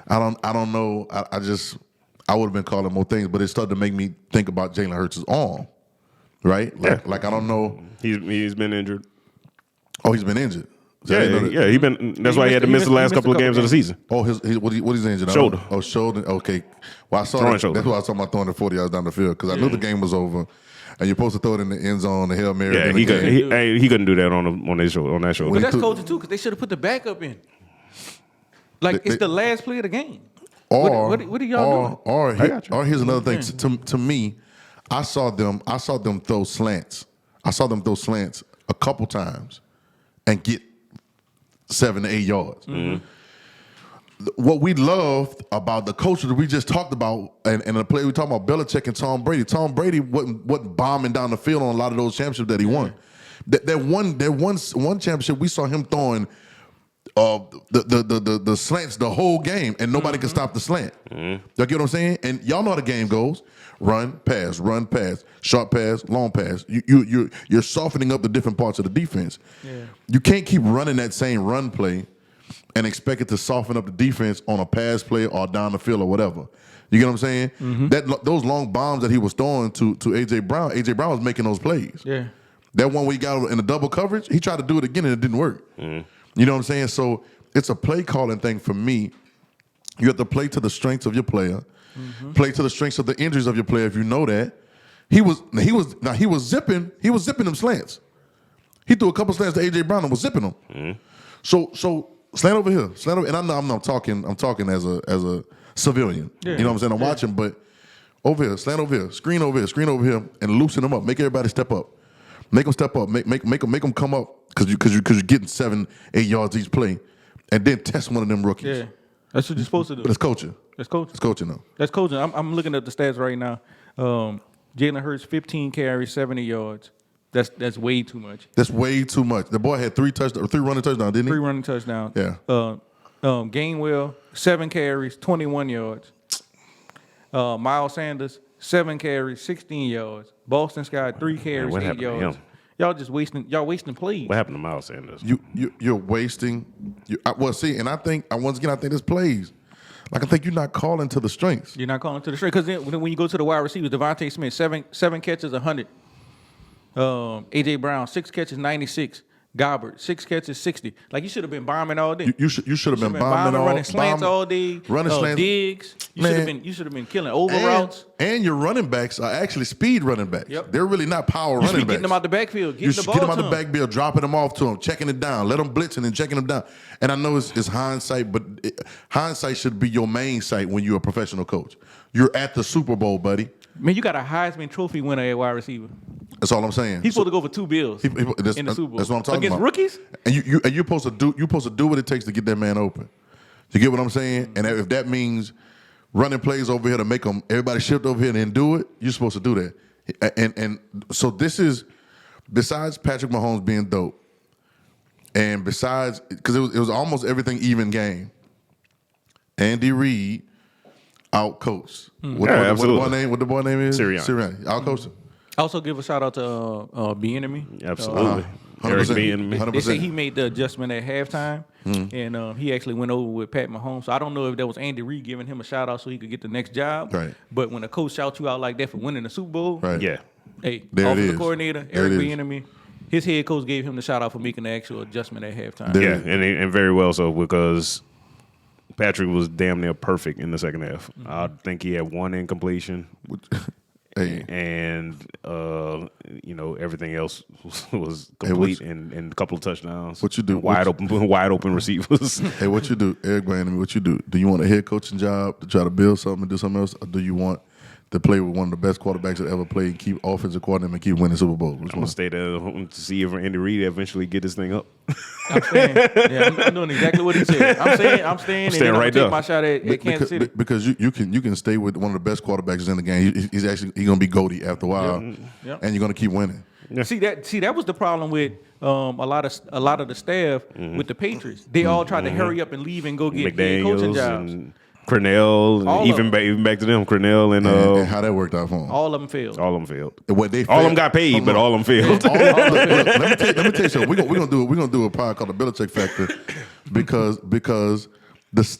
don't know. I would have been calling more things, but it started to make me think about Jalen Hurts' arm. Right? Like I don't know. He's been injured. Oh, he's been injured. So I Yeah, didn't know that. yeah. He been. That's why he had to he miss the missed- last he missed couple a of games of the season. Oh, what he's injured on? Shoulder. Oh, shoulder. Okay. Well, I saw Throwing that. shoulder. That's why I was talking about throwing the 40 yards down the field because I knew the game was over, and you're supposed to throw it in the end zone, the Hail Mary. Yeah, in the game. he couldn't do that on that shoulder. But he that's threw- coaching too, because they should have put the backup in. Like They- it's the last play of the game. Or What are y'all doing? Or here's another thing. To me, I saw them throw slants. I saw them throw slants a couple times and get 7 to 8 yards. What we loved about the coaches that we just talked about, and the play we talking about Belichick and Tom Brady. Tom Brady wasn't bombing down the field on a lot of those championships that he won. That one championship we saw him throwing the slants the whole game, and nobody could stop the slant. Y'all get what I'm saying? And y'all know how the game goes: run, pass, short pass, long pass. You're softening up the different parts of the defense. Yeah. You can't keep running that same run play and expect it to soften up the defense on a pass play or down the field or whatever. You get what I'm saying? Those long bombs that he was throwing to AJ Brown was making those plays. Yeah. That one we got in the double coverage, he tried to do it again and it didn't work. You know what I'm saying? So it's a play calling thing for me. You have to play to the strengths of your player, play to the strengths of the injuries of your player. If you know that, he was zipping them slants. He threw a couple slants to AJ Brown and was zipping them. So slant over here, and I know I'm not talking. I'm talking as a civilian. Yeah. You know what I'm saying? I'm watching, but over here, slant over here, screen over here, and loosen them up. Make everybody step up. Make them step up. Make them come up because you're getting 7-8 yards each play, and then test one of them rookies. Yeah. That's what you're supposed to do. But it's coaching. That's coaching. It's coaching though. That's coaching. I'm looking at the stats right now. Jalen Hurts 15 carries, 70 yards. That's way too much. That's way too much. The boy had 3 running touchdowns, didn't he? 3 running touchdowns. Yeah. Gainwell 7 carries, 21 yards. Miles Sanders 7 carries, 16 yards. Boston Scott 3 carries, what 8 happened to yards. him? Y'all wasting plays. What happened to Miles Sanders? You're wasting. And I think once again I think this plays. Like I think you're not calling to the strengths. You're not calling to the straight because when you go to the wide receivers, Devontae Smith 7 catches, 100. AJ Brown 6 catches, 96. Gobbert, 6 catches, 60. Like, you should have been bombing all day. You should have been bombing running slants all day. Running slants. Digs. You should have been killing over routes. And your running backs are actually speed running backs. Yep. They're really not power running backs. Getting them out the backfield. You should get them out the backfield, dropping them off to them, checking it down, let them blitz and then checking them down. And I know it's hindsight, but hindsight should be your main sight when you're a professional coach. You're at the Super Bowl, buddy. Man, you got a Heisman Trophy winner at wide receiver. That's all I'm saying. He's supposed to go for 2 bills in the Super Bowl. That's what I'm talking against about. Rookies. And you're supposed to do what it takes to get that man open. You get what I'm saying? And if that means running plays over here to make them everybody shift over here and then do it, you're supposed to do that. And so this is, besides Patrick Mahomes being dope, and besides, because it was almost everything even game. Andy Reid outcoached. What the boy name is? Sirianni. Outcoached him. Also give a shout out to Bieniemy. Absolutely. Eric Bieniemy. They say he made the adjustment at halftime, and he actually went over with Pat Mahomes. So I don't know if that was Andy Reid giving him a shout out so he could get the next job. Right. But when a coach shouts you out like that for winning the Super Bowl, right. Yeah. Hey, offensive coordinator Eric Bieniemy, his head coach gave him the shout out for making the actual adjustment at halftime. Yeah, and very well so, because Patrick was damn near perfect in the second half. I think he had 1 incompletion. And everything else was complete, and a couple of touchdowns. What you do? Wide open receivers. Hey, what you do, Eric Bieniemy? What you do? Do you want a head coaching job to try to build something and do something else, or do you want to play with one of the best quarterbacks that ever played, keep offensive coordinator, and keep winning Super Bowl? I'm gonna stay there to see if Andy Reid eventually get this thing up. I'm staying. Yeah, I'm doing exactly what he said. I'm staying and then right I'm take my shot at Kansas City. Because you can stay with one of the best quarterbacks in the game. He's gonna be GOAT after a while, Yep. and you're gonna keep winning. Yeah. See that was the problem with a lot of the staff with the Patriots. They all tried to hurry up and leave and go get head coaching McDaniels jobs. and Cornell, and even back to them, Cornell and how that worked out for them. All of them failed. all of them failed. What they All of them got paid, but all of them failed. Let me tell you something. We're gonna do a pod called the Belichick Factor because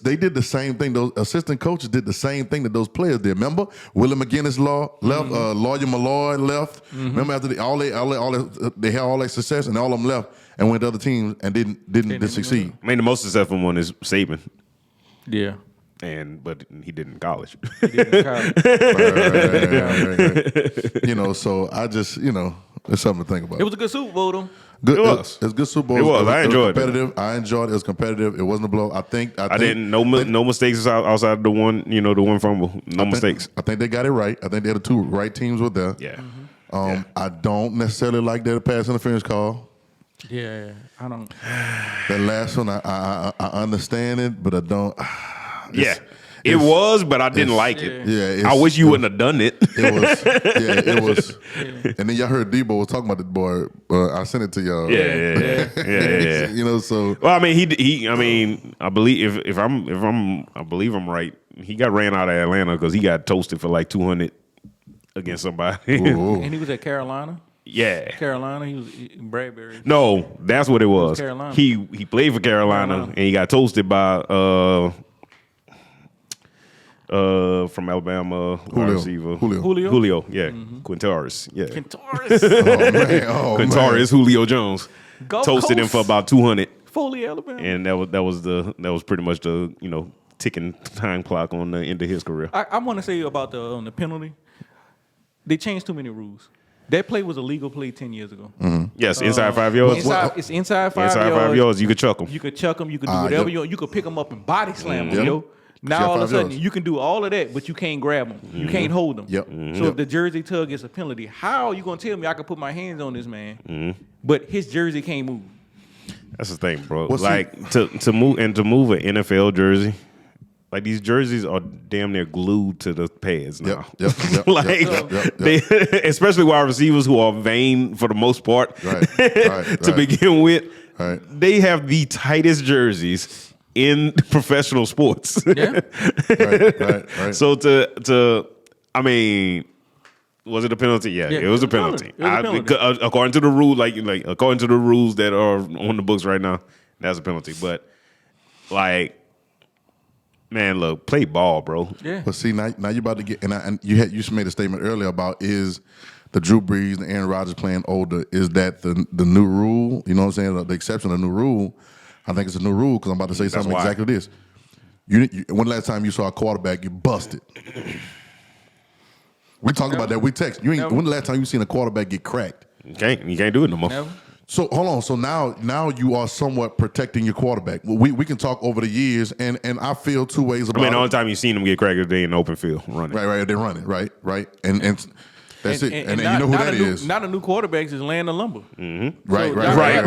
they did the same thing. Those assistant coaches did the same thing that those players did. Remember, Willie McGinnis left. Lawyer Malloy left. Remember, after they had all that success, and all of them left and went to other teams and didn't succeed. I mean, the most successful one is Saban. Yeah. But he did in college. Right. So I just, it's something to think about. It was a good Super Bowl, though. Good, It was. It was a good Super Bowl. It was. I enjoyed it. Competitive. I enjoyed it. It was competitive. It wasn't a blow. I think No mistakes outside of the one fumble. No mistakes. I think they got it right. I think they had the 2 right teams were there. Yeah. I don't necessarily like that pass interference call. Yeah, I don't. That last one, I understand it, but I don't. It was, but I didn't like it. Yeah, I wish you wouldn't have done it. It was. And then y'all heard Debo was talking about the boy. I sent it to y'all. Yeah. So. Well, I mean, I mean, I believe I believe I'm right. He got ran out of Atlanta because he got toasted for like 200 against somebody. And he was at Carolina. Yeah. Carolina, he was in Bradbury. No, that's what it was. Carolina. He played for Carolina and he got toasted by from Alabama receiver Julio. Yeah, Quintaris. Yeah, Quintaris. Julio Jones Gulf toasted Coast. him for about 200, Foley, Alabama. and that was pretty much the ticking time clock on the end of his career. I want to say about the penalty. They changed too many rules. That play was a legal play 10 years ago. Yes, inside 5 yards. It's inside 5 yards. Inside 5 yards, you could chuck them. You could chuck them. You could do whatever you want. You could pick them up and body slam them, yo. Now Yeah, all of a 5 sudden yards. you can do all of that, but you can't grab them. You can't hold them. Yep. So if the jersey tug is a penalty, how are you gonna tell me I can put my hands on this man, but his jersey can't move? That's the thing, bro. What's to move an NFL jersey. Like, these jerseys are damn near glued to the pads now. Yep. They, especially wide receivers who are vain for the most part, to begin with. Right. They have the tightest jerseys in professional sports. Yeah. Right. So I mean, was it a penalty? Yeah, it was a penalty. According to the rule, like according to the rules that are on the books right now, that's a penalty. But like, man, look, play ball, bro. Yeah. But see, now you're about to get, and you made a statement earlier about is the Drew Brees and Aaron Rodgers playing older, is that the new rule? You know what I'm saying? The exception of the new rule. I think it's a new rule because I'm about to say something exactly this. When the last time you saw a quarterback get busted? We talked about that. We text. When the last time you seen a quarterback get cracked? You can't do it no more. Never. So hold on. So now you are somewhat protecting your quarterback. We can talk over the years, and I feel two ways about it. The only time you seen them get cracked is they in the open field running. Right. They're running. Right. And that's it. And you know who that is. Not a new quarterbacks is laying the lumber. Mm-hmm. Right.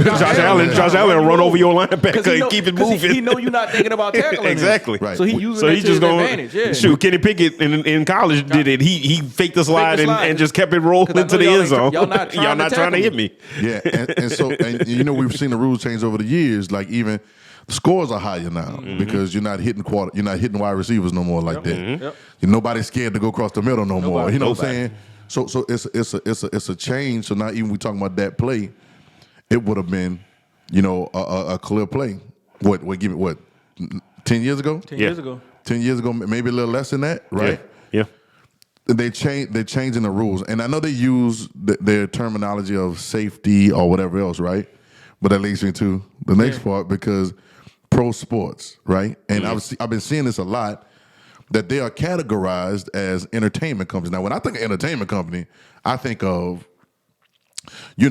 Josh Allen will run over your linebacker and keep it moving. He know you're not thinking about tackling exactly. him. Right. So he using it to his advantage. Yeah. Shoot, Kenny Pickett in college did it. He faked the slide and just kept it rolling into the end zone. Y'all not trying to hit me. Yeah, and you know we've seen the rules change over the years. Like even the scores are higher now because you're not hitting wide receivers no more like that. Mm-hmm. Nobody's scared to go across the middle no more. You know what I'm saying? So it's a change. So now even we talking about that play, it would have been, a clear play. Give it what, 10 years ago? 10 years ago. 10 years ago, maybe a little less than that, right? Yeah. They're changing the rules, and I know they use their terminology of safety or whatever else, right? But that leads me to the next part because pro sports, right? And I've been seeing this a lot. That they are categorized as entertainment companies. Now, when I think of entertainment company, I think of, the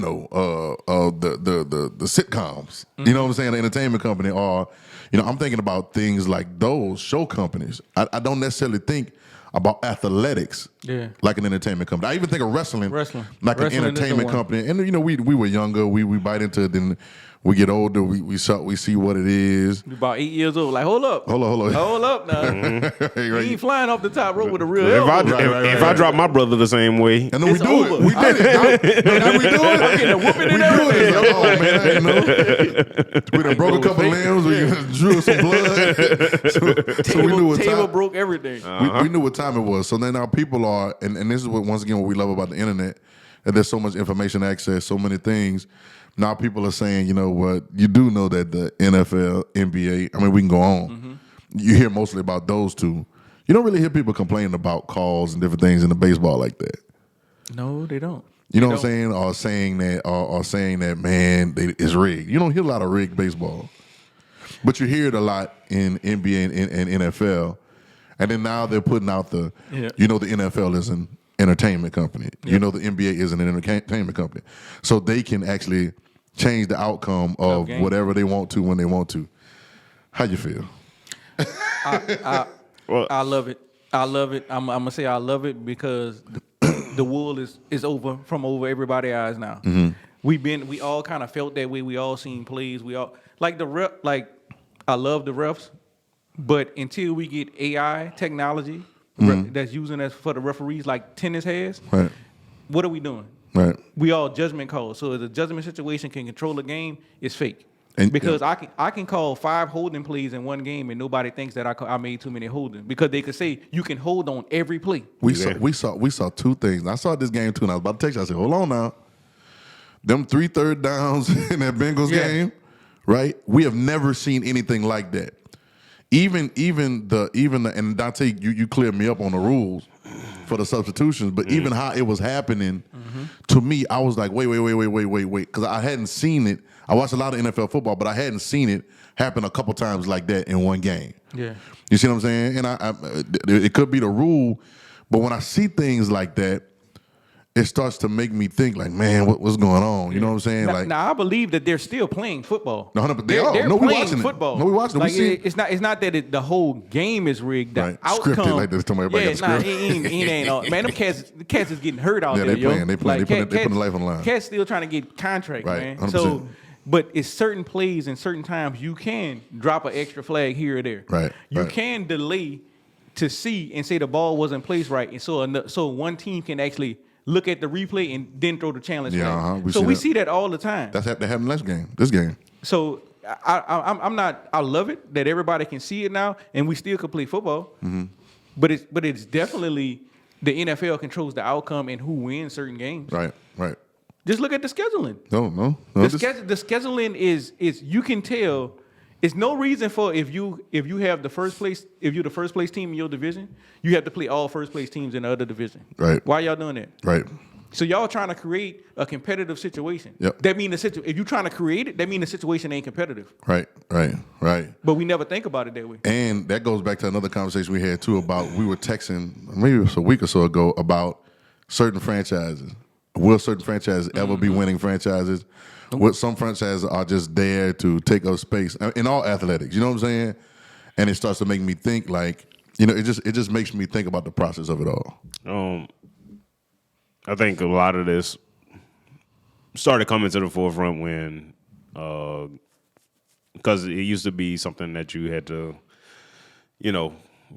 sitcoms. Mm-hmm. You know what I'm saying? The entertainment company, or, I'm thinking about things like those show companies. I don't necessarily think about athletics like an entertainment company. I even think of wrestling like an entertainment company. And we were younger, we bite into it, then we get older, we see what it is. You're about 8 years old. Like, hold up now. Mm-hmm. You ain't flying off the top rope with a real elbow. If I drop my brother the same way, and then we do it. We did it. Did we do it? I'm getting a whooping and everything. Oh man, we done broke a couple limbs. We drew some blood. So we knew what table time. broke everything. We knew what time it was. So then now people are, and this is what once again what we love about the internet, that there's so much information access, so many things. Now people are saying, you know what, you do know that the NFL, NBA, I mean, we can go on. Mm-hmm. You hear mostly about those two. You don't really hear people complaining about calls and different things in the baseball like that. No, they don't. You know what I'm saying? Or saying that, man, it's rigged. You don't hear a lot of rigged baseball. But you hear it a lot in NBA and NFL. And then now they're putting out the NFL is an entertainment company. Yeah. The NBA is an entertainment company. So they can actually change the outcome of whatever they want to when they want to. How you feel? I love it. I'm gonna say I love it because the wool is over everybody's eyes now. Mm-hmm. We all kind of felt that way. We all seen plays. We all like I love the refs, but until we get AI technology that's using us for the referees like tennis has, right. What are we doing? Right. We all judgment calls. So if the judgment situation can control a game, it's fake. Because I can call 5 holding plays in one game and nobody thinks that I made too many holding because they could say you can hold on every play. We saw two things. I saw this game too, and I was about to text you. I said, hold on now. Them 3 third downs in that Bengals game, right? We have never seen anything like that. Even the and Dante, you cleared me up on the rules for the substitutions, but even how it was happening, to me, I was like, wait, because I hadn't seen it. I watched a lot of NFL football, but I hadn't seen it happen a couple times like that in one game. Yeah, you see what I'm saying? And it could be the rule, but when I see things like that, it starts to make me think like, man, what's going on? You know what I'm saying? Now I believe that they're still playing football. No, but they're playing football. No, we watching it. Like it's not that the whole game is rigged. The outcome, scripted like this. Everybody got script. It ain't all. Man, them cats is getting hurt out there. They playing. They putting life on the line. Cats still trying to get contracts, right, man. 100%. So, but it's certain plays and certain times you can drop an extra flag here or there. Right. You can delay to see and say the ball wasn't placed right, and so one team can actually look at the replay and then throw the challenge flag. We see that all the time. That happened this game. So I love it that everybody can see it now, and we still can play football. Mm-hmm. But it's definitely the NFL controls the outcome and who wins certain games. Right. Just look at the scheduling. No. The scheduling is you can tell. It's no reason for if you're the first place team in your division, you have to play all first place teams in the other division. Right. Why y'all doing that? Right. So y'all trying to create a competitive situation. Yep. That mean if you're trying to create it, that mean the situation ain't competitive. Right. But we never think about it that way. And that goes back to another conversation we had too about we were texting maybe it was a week or so ago about certain franchises. Will certain franchises ever be winning franchises? Will some franchises are just there to take up space in all athletics? You know what I'm saying? And it starts to make me think like, it just makes me think about the process of it all. I think a lot of this started coming to the forefront when, because it used to be something that you had to,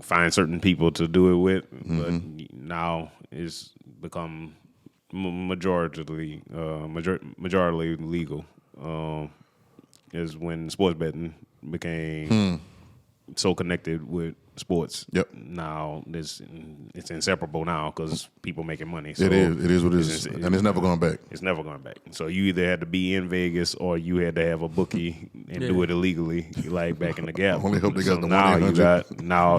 find certain people to do it with, but now it's become majority legal. Is when sports betting became so connected with sports. Yep. Now it's inseparable now because people making money. So it is what it is, and it's never going back. It's never going back. So you either had to be in Vegas or you had to have a bookie and do it illegally, like back in the Gap. Only hope they got the now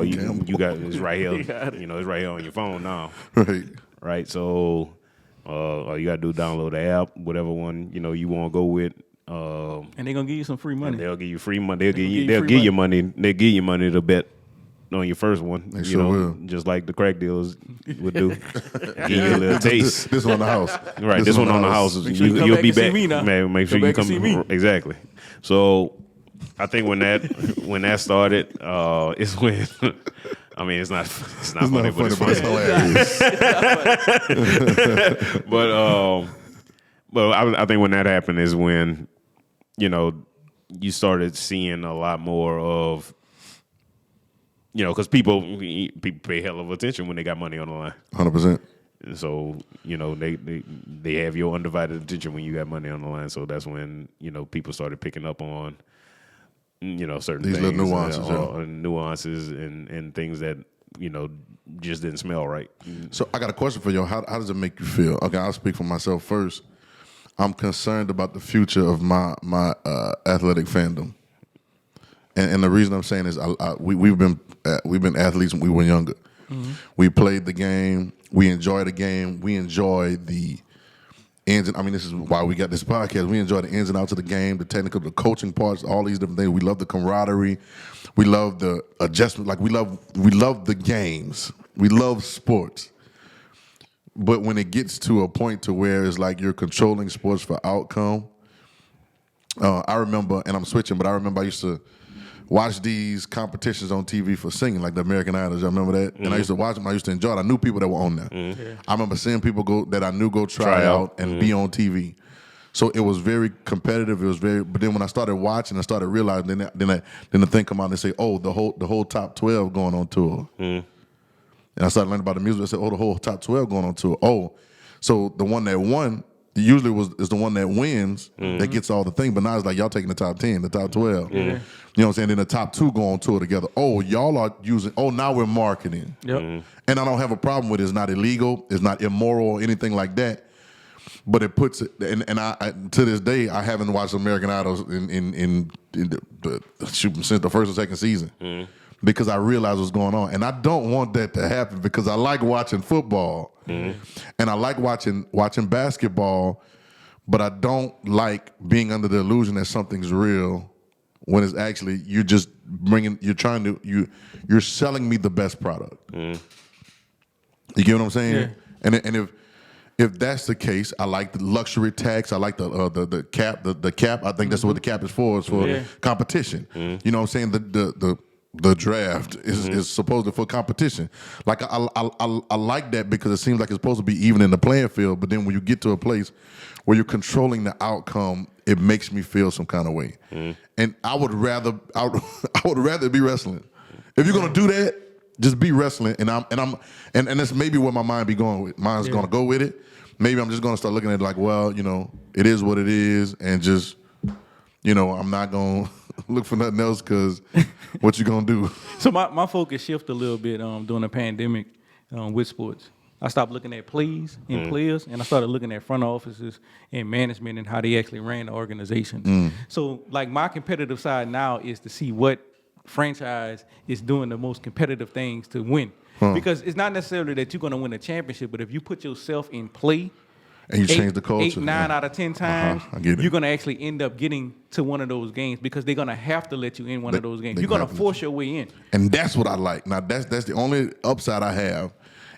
you 1-800. you got it's right here. It's right here on your phone now. Right. So all you gotta do is download the app, whatever one you want to go with. And they're gonna give you some free money. They'll give you free money. They'll give you money. They'll give you money to bet on your first one. They sure will. Just like the crack dealers would do. Give you a little taste. This one on the house. Right. This one on the house. You'll be back. Man, make sure you come. See me. Exactly. So I think when that started, it's when. I mean, it's not funny, but it's hilarious. But I think when that happened is when, you started seeing a lot more of, because people pay hell of attention when they got money on the line. 100%. And so, they have your undivided attention when you got money on the line. So that's when, people started picking up on, certain these things, little nuances and things that just didn't smell right. So I got a question for you. How does it make you feel? Okay, I'll speak for myself first. I'm concerned about the future of my athletic fandom, and the reason I'm saying is we've been athletes when we were younger. Mm-hmm. We played the game. We enjoy the game. We enjoy the ins and this is why we got this podcast. We enjoy the ins and outs of the game, the technical, the coaching parts, all these different things. We love the camaraderie. We love the adjustment. Like we love the games. We love sports. But when it gets to a point to where it's like you're controlling sports for outcome, I remember, and I'm switching, but I remember I used to watch these competitions on TV for singing, like the American Idols. I remember that, and I used to watch them. I used to enjoy it. I knew people that were on there. Yeah. I remember seeing people that I knew go try out and be on TV. So it was very competitive. It was very. But then when I started watching, I started realizing. Then the thing come out and they say, "Oh, the whole top 12 going on tour." And I started learning about the music. I said, "Oh, the whole top 12 going on tour." Oh, so the one that won usually is the one that wins that gets all the things. But now it's like y'all taking the top 10, the top 12. You know what I'm saying? Then the top 2 go on tour together. Oh, y'all are using. Oh, now we're marketing. Yep. And I don't have a problem with it. It's not illegal. It's not immoral or anything like that. But it puts it, and I to this day I haven't watched American Idols in since the first or second season. Because I realized what's going on. And I don't want that to happen because I like watching football. And I like watching basketball, but I don't like being under the illusion that something's real when it's actually you're selling me the best product. You get what I'm saying? Yeah. And if that's the case, I like the luxury tax. I like the cap. The cap. I think that's what the cap is for. It's for competition. You know what I'm saying? The draft is supposed to for competition. Like I like that because it seems like it's supposed to be even in the playing field. But then when you get to a place where you're controlling the outcome, it makes me feel some kind of way. And I would rather be wrestling. If you're gonna do that, just be wrestling. And that's maybe where my mind be going with. Mine's gonna go with it. Maybe I'm just gonna start looking at it like, well, it is what it is, and just I'm not gonna look for nothing else because what you gonna do? So my focus shifted a little bit during the pandemic with sports. I stopped looking at plays and players, and I started looking at front offices and management and how they actually ran the organizations. So like my competitive side now is to see what franchise is doing the most competitive things to win. Because it's not necessarily that you're going to win a championship, but if you put yourself in play And you change the culture. 8, 9 out of 10 times, I get it. you're gonna actually end up getting to one of those games because they're gonna have to let you in one of those games. You're gonna force your way in. And that's what I like. Now that's the only upside I have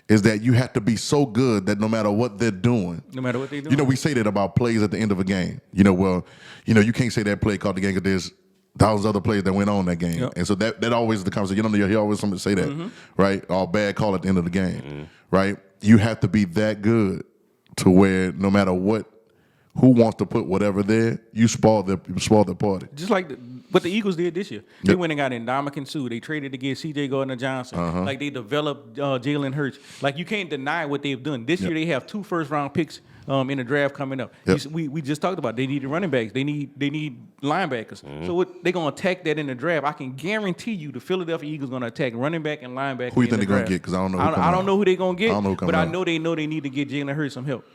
is that you have to be so good that no matter what they're doing, we say that about plays at the end of a game. You can't say that play called the game because there's thousands of other plays that went on that game. Yep. And so that always is the conversation. You hear always somebody say that, right? Or bad call at the end of the game, right? You have to be that good to where no matter who wants to put whatever there, you spoil their party. Just like what the Eagles did this year. They went and got Ndamukong Suh. They traded to get C.J. Gardner-Johnson. Like they developed Jalen Hurts. Like you can't deny what they've done. This year they have 2 first-round picks in the draft coming up. Yep. We just talked about they need running backs. They need linebackers. So they're going to attack that in the draft. I can guarantee you the Philadelphia Eagles going to attack running back and linebacker. Who you think they're going to get? Because I don't know. I don't know who they're going to get. I don't know but I know they need to get Jalen Hurts some help.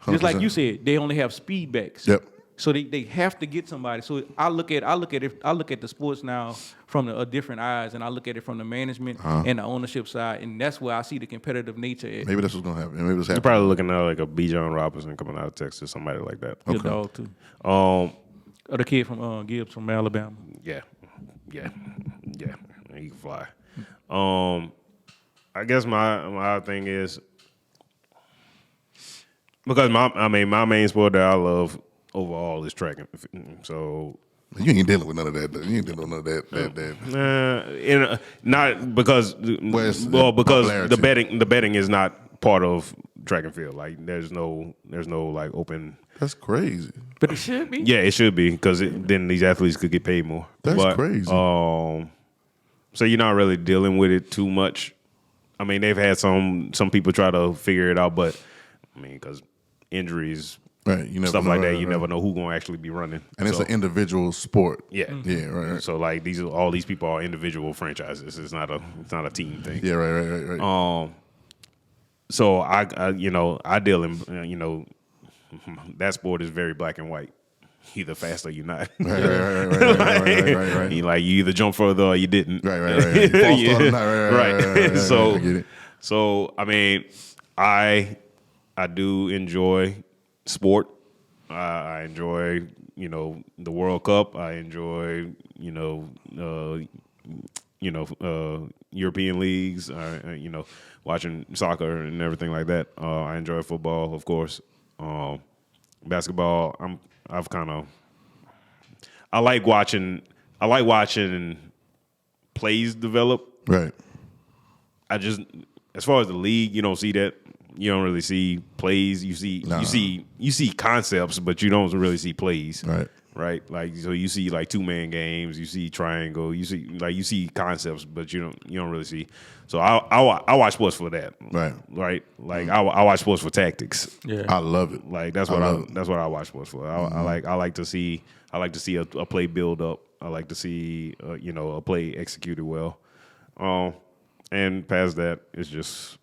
100%. Just like you said, they only have speed backs. Yep. So they have to get somebody. So I look at the sports now from a different eyes, and I look at it from the management and the ownership side, and that's where I see the competitive nature at. Maybe that's what's gonna happen. Maybe You're probably looking at like a Bijan Robinson coming out of Texas, somebody like that. Good dog too. The kid from Gibbs from Alabama. Yeah, he can fly. I guess my thing is because my main sport that I love overall is tracking. So you ain't dealing with none of that. You ain't dealing with none of that. Not because because the betting is not part of track and field. Like there's no like open. That's crazy. But it should be. Yeah, it should be because then these athletes could get paid more. That's crazy. So you're not really dealing with it too much. I mean, they've had some people try to figure it out, but I mean, because injuries, right? Stuff like that. You never know who's going to actually be running. And it's an individual sport. Yeah, right. So like all these people are individual franchises. It's not a team thing. Yeah, right. So I deal in that sport is very black and white. Either fast or you're not. Right. You either jump further or you didn't. Right. Right. So I mean, I do enjoy sport. I enjoy the World Cup. I enjoy European leagues. Watching soccer and everything like that. I enjoy football, of course. Basketball. I like watching plays develop. Right. As far as the league, you don't see that. You don't really see plays. You see concepts, but you don't really see plays. Right. Like so, you see like 2-man games. You see triangle. You see concepts, but you don't really see. So I watch sports for that. Right. Like I watch sports for tactics. Yeah. I love it. Like that's what I watch sports for. I like to see a play build up. I like to see a play executed well. And past that, it's just.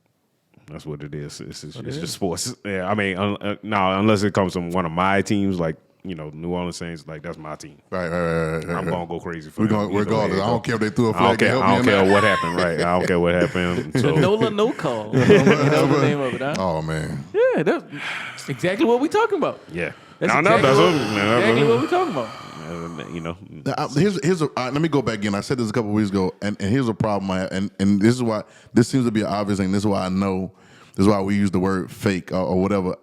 That's what it is. It's just sports. Yeah, I mean, unless it comes from one of my teams, like New Orleans Saints, like that's my team. Right. I'm gonna go crazy for them. Regardless, I don't care if they threw a flag. I don't care what happened. Right. I don't care what happened. So. No call. That's the name of it. Huh? Oh man. Yeah, that's exactly what we're talking about. Yeah. That's exactly what we're talking about. Let me go back again. I said this a couple of weeks ago, and here's a problem I have, and this is why this seems to be an obvious thing. This is why I know. This is why we use the word fake or whatever.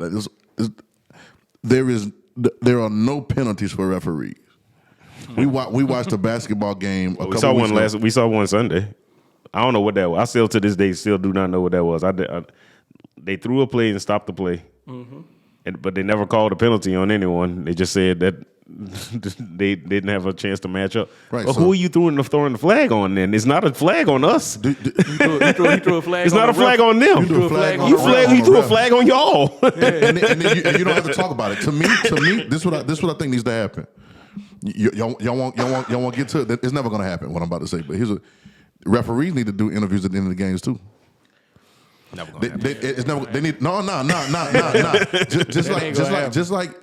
There are no penalties for referees. We watched a basketball game. We saw one We saw one Sunday. I don't know what that was. I still to this day do not know what that was. They threw a play and stopped the play, but they never called a penalty on anyone. They just said that they didn't have a chance to match up. Right. Well, who are you throwing the flag on then? It's not a flag on us. He threw a flag. It's not a flag on them. You threw a flag on you threw a flag on y'all. Yeah. and then you don't have to talk about it. To me, this is what I think needs to happen. Y'all won't get to it. It's never going to happen. What I'm about to say, but referees need to do interviews at the end of the games too. Never gonna happen. It's never. They need no. Just like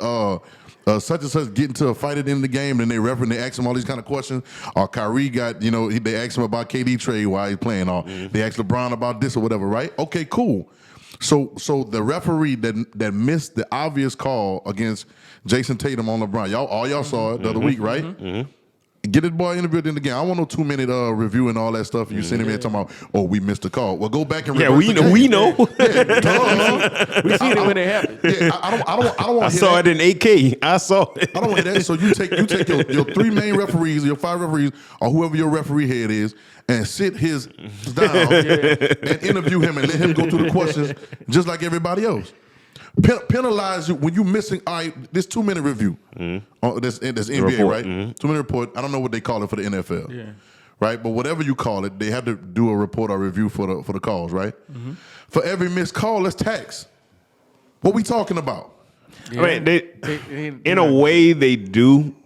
such and such get into a fight at the end of the game, and they ask him all these kind of questions. Or Kyrie got, they asked him about KD trade while he's playing, or they asked LeBron about this or whatever, right? Okay, cool. So the referee that missed the obvious call against Jason Tatum on LeBron, y'all saw it the other week, right? Mm-hmm. Get this boy interviewed in the game. I want no 2-minute review and all that stuff. You sending me and talking about, oh, we missed the call. Well, go back and reverse the game. We know. Yeah, We seen it when it happened. Yeah, I don't want. I saw it in 8K. I saw it. I don't want to hear that. So you take your 3 main referees, your 5 referees, or whoever your referee head is, and sit his down and interview him and let him go through the questions just like everybody else. Penalize you when you missing. All right, this 2-minute review. This NBA, report, right? 2-minute report. I don't know what they call it for the NFL. Yeah. Right, but whatever you call it, they have to do a report or review for the calls, right? For every missed call, let's tax. What we talking about? Yeah. I mean, they in a way they do.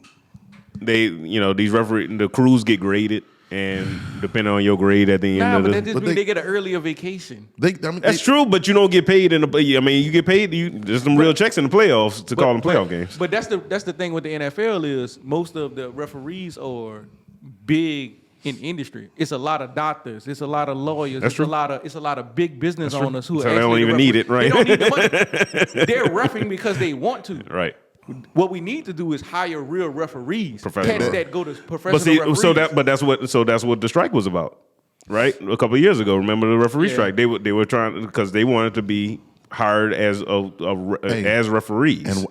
These referee, the crews get graded. And depending on your grade at the end of but that just means they get an earlier vacation. That's true, but you don't get paid you get paid. There's some real checks in the playoffs to call them playoff games. But that's the thing with the NFL is most of the referees are big in industry. It's a lot of doctors. It's a lot of lawyers. It's a lot of big business owners who they don't even need it, right? They don't need the money. They're reffing because they want to. Right. What we need to do is hire real referees, cats that go to professional referees. That's what the strike was about, right? A couple of years ago, remember the referee strike? They were trying because they wanted to be hired as as referees, and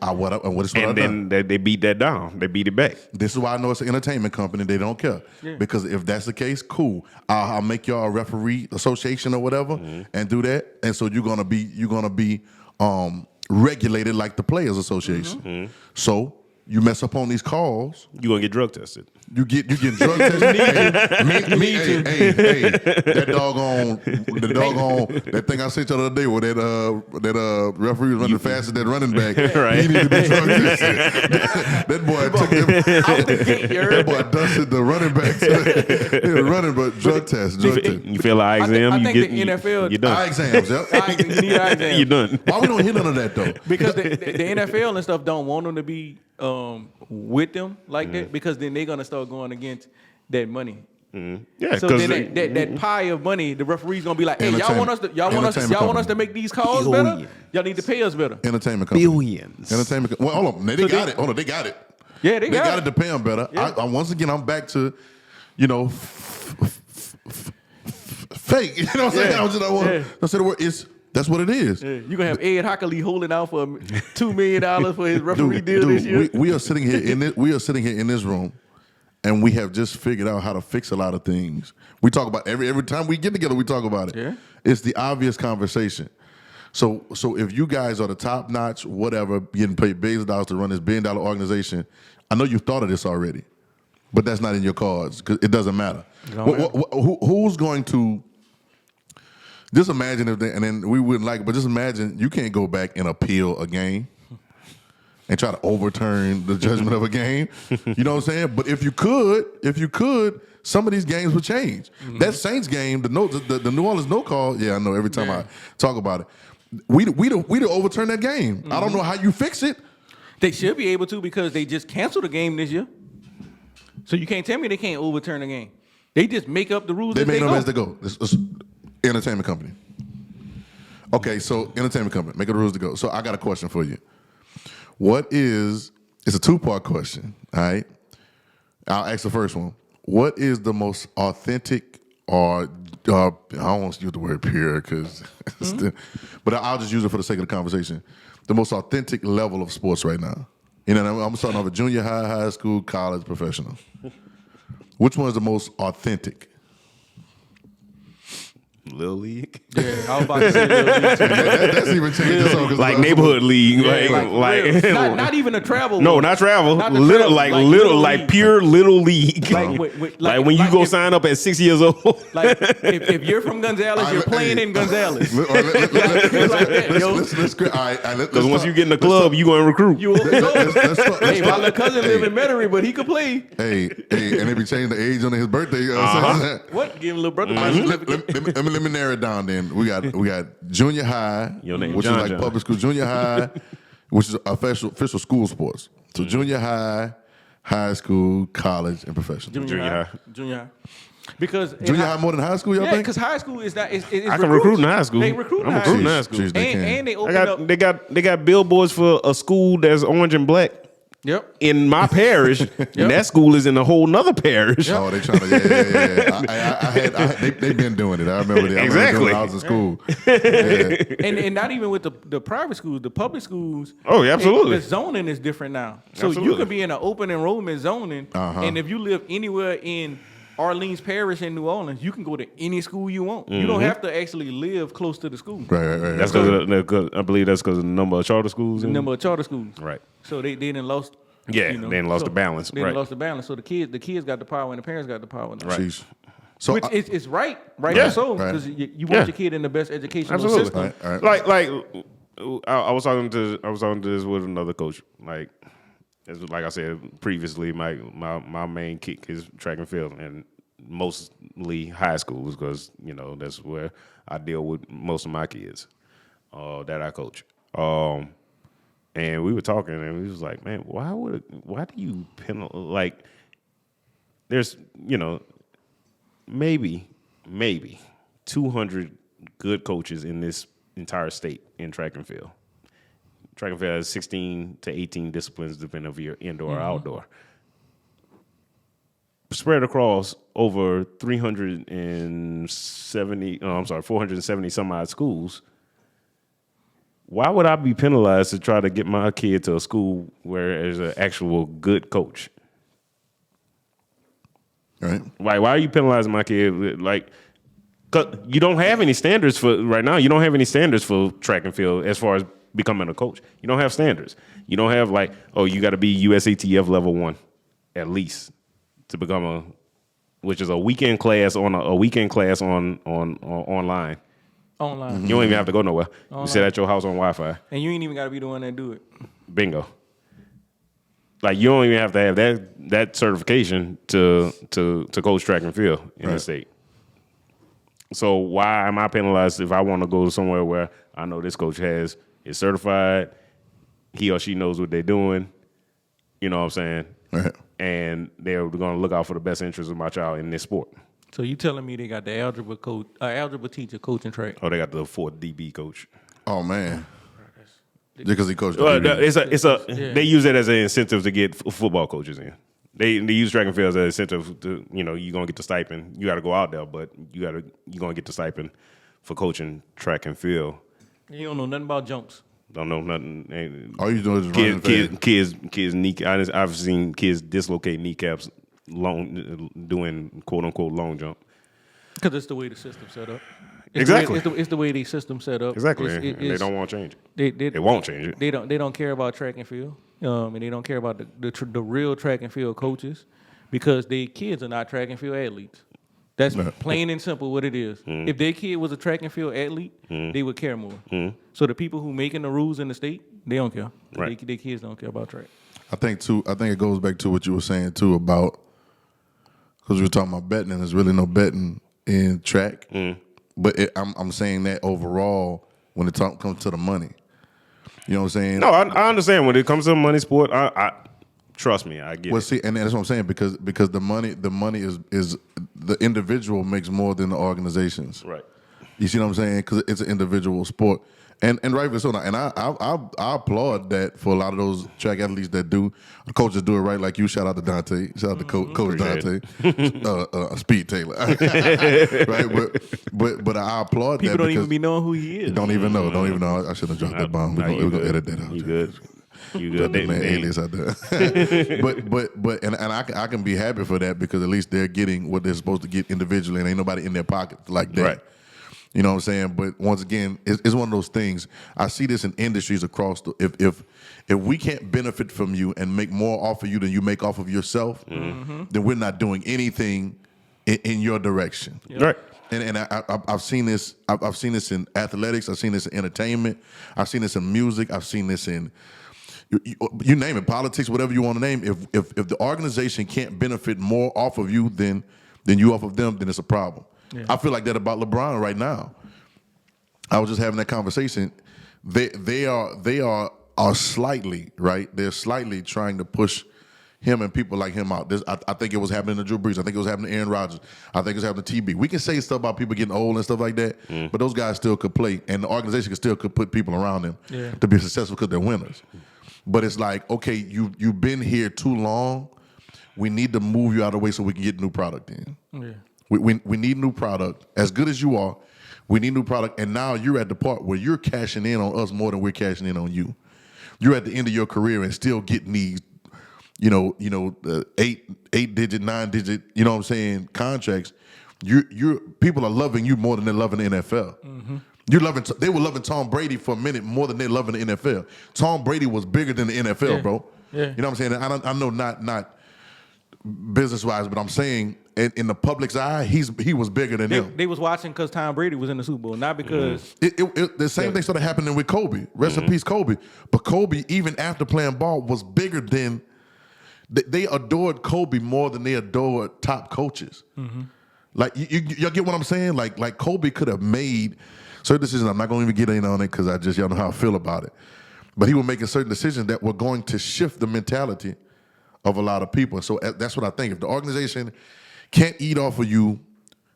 then they beat that down. They beat it back. This is why I know it's an entertainment company. They don't care because if that's the case, cool. I'll make y'all a referee association or whatever, and do that. And so you're gonna be regulated like the Players Association. So you mess up on these calls, you're gonna get drug tested. You get drug tested. That thing I said the other day where that referee was running fast as that running back. Right. He needed to be drug tested. That boy took him out the gate. That boy dusted the running back. He was running, but drug test. You feel eye exam? I think the NFL you're done. Eye exams. Yep. You need eye exams. You're done. Why we don't hear none of that though? Because the NFL and stuff don't want them to be with them like that, because then they're gonna start going against that money. Yeah, so then that pie of money, the referee's gonna be like, "Hey, y'all want us to make these calls better? Y'all need to pay us better." Entertainment company. Billions. Entertainment. Well, hold on. They got it. Hold on. They got it. Yeah, they got it to pay them better. Yeah. Once again, I'm back to, fake. You know what I'm saying? I say the word. That's what it is. Yeah. You're going to have Ed Hockley holding out for $2 million for his referee deal this year. We are sitting here in this room, and we have just figured out how to fix a lot of things. We talk about every time we get together, we talk about it. Yeah. It's the obvious conversation. So if you guys are the top notch, whatever, getting paid billions of dollars to run this $1 billion organization, I know you thought of this already, but that's not in your cards because it doesn't matter. Who's going to? Just imagine and then we wouldn't like it, but just imagine you can't go back and appeal a game and try to overturn the judgment of a game. You know what I'm saying? But if you could, some of these games would change. That Saints game, the New Orleans no call, I know every time I talk about it, we'd overturn that game. I don't know how you fix it. They should be able to because they just canceled the game this year. So you can't tell me they can't overturn the game. They just make up the rules as they go. It's entertainment company. Okay, so entertainment company, make it the rules to go. So I got a question for you. It's a 2-part question, all right? I'll ask the first one. What is the most authentic I don't want to use the word pure because, but I'll just use it for the sake of the conversation. The most authentic level of sports right now. I'm starting off at junior high school, college, professional. Which one is the most authentic? Little League. Yeah, I was about to say Little League. That's even changed. Like neighborhood league. Not even a travel. No, not travel. Like pure Little League. Like when you go sign up at 6 years old. Like if you're from Gonzales, you're playing in Gonzales. Because once you get in the club, you going to recruit. Hey, my little cousin live in Metairie, but he could play. Hey, and they be changing the age on his birthday. What? Give him a little brother. Let me narrow it down then. We got junior high, which is like public school. Junior high, which is official school sports. So junior high, high school, college, and professional. Junior high. Because junior high more than high school, y'all think? because high school is not. Is I can recruit in high school. They recruit in I'm high recruiting school. in high school. Jeez, they can. And they open up. They got billboards for a school that's orange and black. Yep. In my parish, and that school is in a whole nother parish. Oh, they trying to, yeah. They've been doing it. I remember that. Exactly. When I was in school. Yeah. And not even with the private schools, the public schools. Oh, yeah, absolutely. The zoning is different now. So Absolutely. you could be in an open enrollment zoning, and if you live anywhere in Orleans Parish in New Orleans, you can go to any school you want. You don't have to actually live close to the school. Right. That's because I believe that's because of the number of charter schools. The number of charter schools. Right. So they didn't lost. Yeah, they didn't lost the balance. They Right. lost the balance. So the kids got the power and the parents got the power. Now. Right. Jeez. So Which it's right Yeah. so Right. because you want your kid in the best educational Absolutely. system. Right. Like I was talking to this with another coach. Like I said previously, my main kick is track and field, and mostly high schools because that's where I deal with most of my kids that I coach. And we were talking, and we was like, man, why do you like? There's maybe 200 good coaches in this entire state in track and field. Track and field has 16 to 18 disciplines, depending if you're indoor or outdoor. Spread across over 470 some odd schools. Why would I be penalized to try to get my kid to a school where there's an actual good coach? Right. Why are you penalizing my kid? Like, 'cause you don't have any standards for right now. You don't have any standards for track and field as far as becoming a coach. You don't have standards. You don't have you got to be USATF level 1 at least to become which is a weekend class on online. Online. You don't even have to go nowhere. Online. You sit at your house on Wi-Fi. And you ain't even got to be the one that do it. Bingo. Like you don't even have to have that certification to coach track and field in the state. So why am I penalized if I want to go somewhere where I know this coach is certified, he or she knows what they're doing, you know what I'm saying? Right. And they're going to look out for the best interests of my child in this sport. So you telling me they got the algebra teacher coaching track? Oh, they got the 4th DB coach. Oh man. Because he coached. They use it as an incentive to get football coaches in. They use track and field as an incentive to you're gonna get the stipend. You got to go out there, but you're gonna get the stipend for coaching track and field. You don't know nothing about jumps. Don't know nothing. All you doing is running kids I've seen kids dislocate kneecaps doing quote unquote long jump. Because it's the way the system's set up. Exactly. It's the way the system's set up. Exactly. And they don't want to change it. They won't change it. They don't care about track and field. And they don't care about the real track and field coaches because their kids are not track and field athletes. That's plain and simple what it is. If their kid was a track and field athlete, they would care more. So the people who making the rules in the state, they don't care. Right. Their kids don't care about track. I think it goes back to what you were saying too about because we were talking about betting and there's really no betting in track. But I'm saying that overall when it comes to the money. You know what I'm saying? No, I understand when it comes to money sport. I trust me, I get it. See, and that's what I'm saying because the money is the individual makes more than the organizations. Right. You see what I'm saying? Because it's an individual sport, and rightfully so. And I applaud that for a lot of those track athletes that do. The coaches do it right, like you. Shout out to Dante. Shout out to Coach Dante. Speed Taylor. Right, but I applaud People that. don't even be knowing who he is. Don't even know. Don't even know. I shouldn't have dropped that bomb. We're gonna edit that out. You good? You good? Man, alias out there. but I can be happy for that because at least they're getting what they're supposed to get individually, and ain't nobody in their pocket like that. Right. You know what I'm saying? But once again, it's one of those things. I see this in industries across if we can't benefit from you and make more off of you than you make off of yourself, then we're not doing anything in your direction. Yep. Right. And I've seen this. I've seen this in athletics. I've seen this in entertainment. I've seen this in music. I've seen this in you name it, politics, whatever you want to name. If the organization can't benefit more off of you than you off of them, then it's a problem. Yeah. I feel like that about LeBron right now. I was just having that conversation. They are slightly right. They're slightly trying to push him and people like him out. I think it was happening to Drew Brees. I think it was happening to Aaron Rodgers. I think it was happening to TB. We can say stuff about people getting old and stuff like that, but those guys still could play, and the organization could put people around them to be successful because they're winners. But it's like, okay, you've been here too long. We need to move you out of the way so we can get new product in. Yeah. We need new product. As good as you are, we need new product. And now you're at the part where you're cashing in on us more than we're cashing in on you. You're at the end of your career and still getting these, eight digit, 9 digit, you know what I'm saying, contracts. People are loving you more than they're loving the NFL. Mm-hmm. They were loving Tom Brady for a minute more than they're loving the NFL. Tom Brady was bigger than the NFL, bro. Yeah. You know what I'm saying? I know not business wise, but I'm saying in the public's eye, he was bigger than them. They was watching because Tom Brady was in the Super Bowl, not because the same thing started happening with Kobe. Rest in peace, Kobe. But Kobe, even after playing ball, was bigger than they adored Kobe more than they adored top coaches. Mm-hmm. Like you get what I'm saying? Like Kobe could have made certain decisions. I'm not going to even get in on it because y'all know how I feel about it. But he was making certain decisions that were going to shift the mentality of a lot of people. So that's what I think. If the organization can't eat off of you,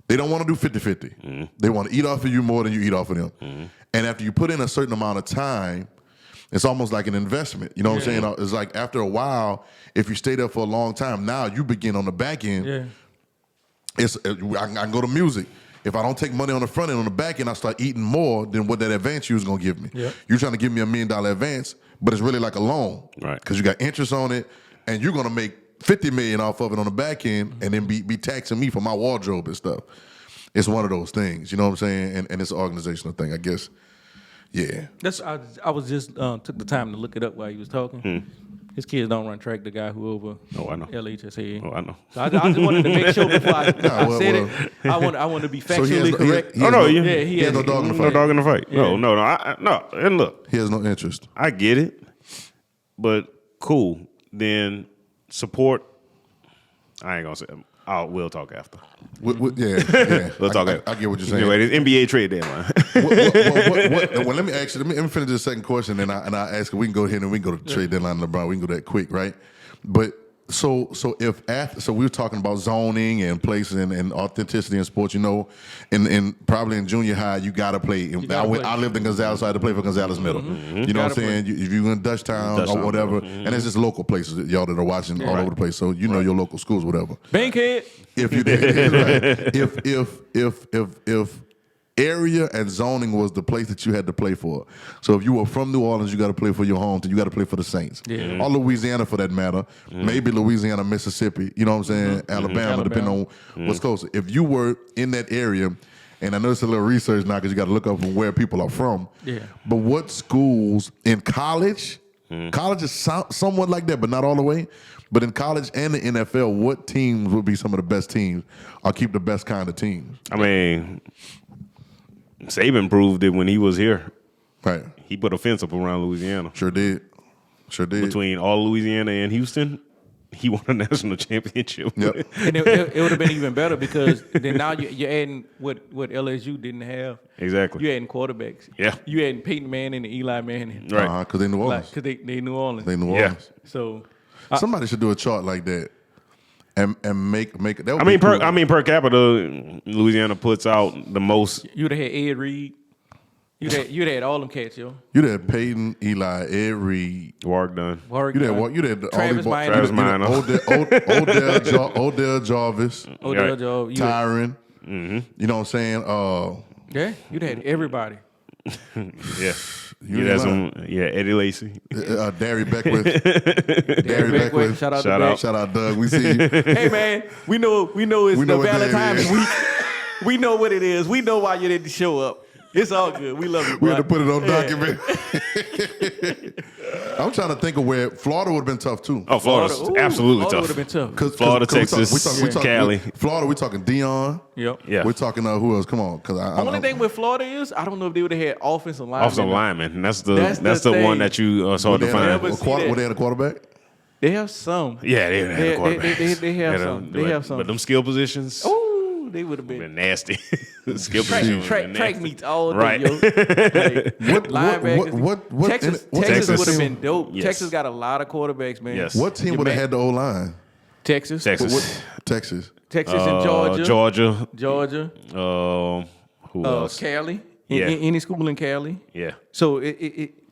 they don't want to do 50-50. Mm-hmm. They want to eat off of you more than you eat off of them. Mm-hmm. And after you put in a certain amount of time, it's almost like an investment. You know what I'm saying? It's like after a while, if you stay there for a long time, now you begin on the back end. Yeah. I can go to music. If I don't take money on the front end, on the back end, I start eating more than what that advance you was going to give me. Yep. You're trying to give me $1 million advance, but it's really like a loan. Right. Because you got interest on it, and you're going to make $50 million off of it on the back end, and then be taxing me for my wardrobe and stuff. It's one of those things, you know what I'm saying? And it's an organizational thing, I guess. Yeah. I was just took the time to look it up while you was talking. His kids don't run track. The guy who over LHS. Oh, I know. So I just wanted to make sure before I said it. I want to be factually correct. He has no dog in the fight. No dog in the fight. Yeah. No. And look, he has no interest. I get it, but cool. Then support. I ain't gonna say. We'll talk after. Yeah. We'll talk after. I get what you're saying. Anyway, it's NBA trade deadline. Well, let me finish the second question, and I ask you. We can go ahead and we can go to the trade deadline, LeBron. We can go that quick, right? But so we were talking about zoning and places and authenticity in sports. You know, in probably in junior high, you gotta play. I lived in Gonzales, so I had to play for Gonzales Middle. Mm-hmm. You know what I'm saying? If you're in Dutchtown or whatever, and it's just local places, y'all that are watching all over the place. So you know your local schools, whatever. Bankhead. If you did, right. If area and zoning was the place that you had to play for. So if you were from New Orleans, you got to play for your home team. You got to play for the Saints. Yeah. Or Louisiana for that matter. Maybe Louisiana, Mississippi. You know what I'm saying? Alabama, depending on what's closer. If you were in that area, and I know it's a little research now because you got to look up from where people are from. Yeah. But what schools in college? College is somewhat like that, but not all the way. But in college and the NFL, what teams would be some of the best teams or keep the best kind of teams? I mean, Saban proved it when he was here. Right. He put a fence up around Louisiana. Sure did. Between all Louisiana and Houston, he won a national championship. Yep. And it would have been even better because then now you're adding what LSU didn't have. Exactly. You're adding quarterbacks. Yeah. You're adding Peyton Manning and Eli Manning. Right. Because they New Orleans. Because they New Orleans. They New Orleans. Yeah. So somebody should do a chart like that and make that. Per capita, Louisiana puts out the most. You'd have had Ed Reed. You'd had all them cats, yo. You'd had Peyton, Eli, Ed Reed, Warwick Dunn. You'd had Travis Minor, Odell Jarvis, Tyron. Mm-hmm. You know what I'm saying? Yeah, you'd had everybody. Yeah. You had Eddie Lacy. Darry Beckwith. Darry Beckwith. Shout out Doug. We see you. Hey man, we know it's the Valentine's week. We know what it is. We know why you didn't show up. It's all good. We love you. We had to put it on document. I'm trying to think of where Florida would have been tough too. Oh, Florida's absolutely tough. Would have been tough. Florida, Texas, Cali. Florida, we're talking Dion. Yep. Yeah. We're talking who else? Come on, because the only thing with Florida is I don't know if they would have had offensive linemen. Offensive linemen. That's the one that you saw to find. Would they had a quarterback? They have some. Yeah, they had a quarterback. They have some. They have some. But them skill positions. Oh, they would have been nasty. Skill position track meets all day, right. yo. Like, What Texas would have been dope. Yes. Texas got a lot of quarterbacks, man. Yes. What team would have had the O-line? Texas. Texas and Georgia. Who else? Cali. Any school in Cali. Yeah. So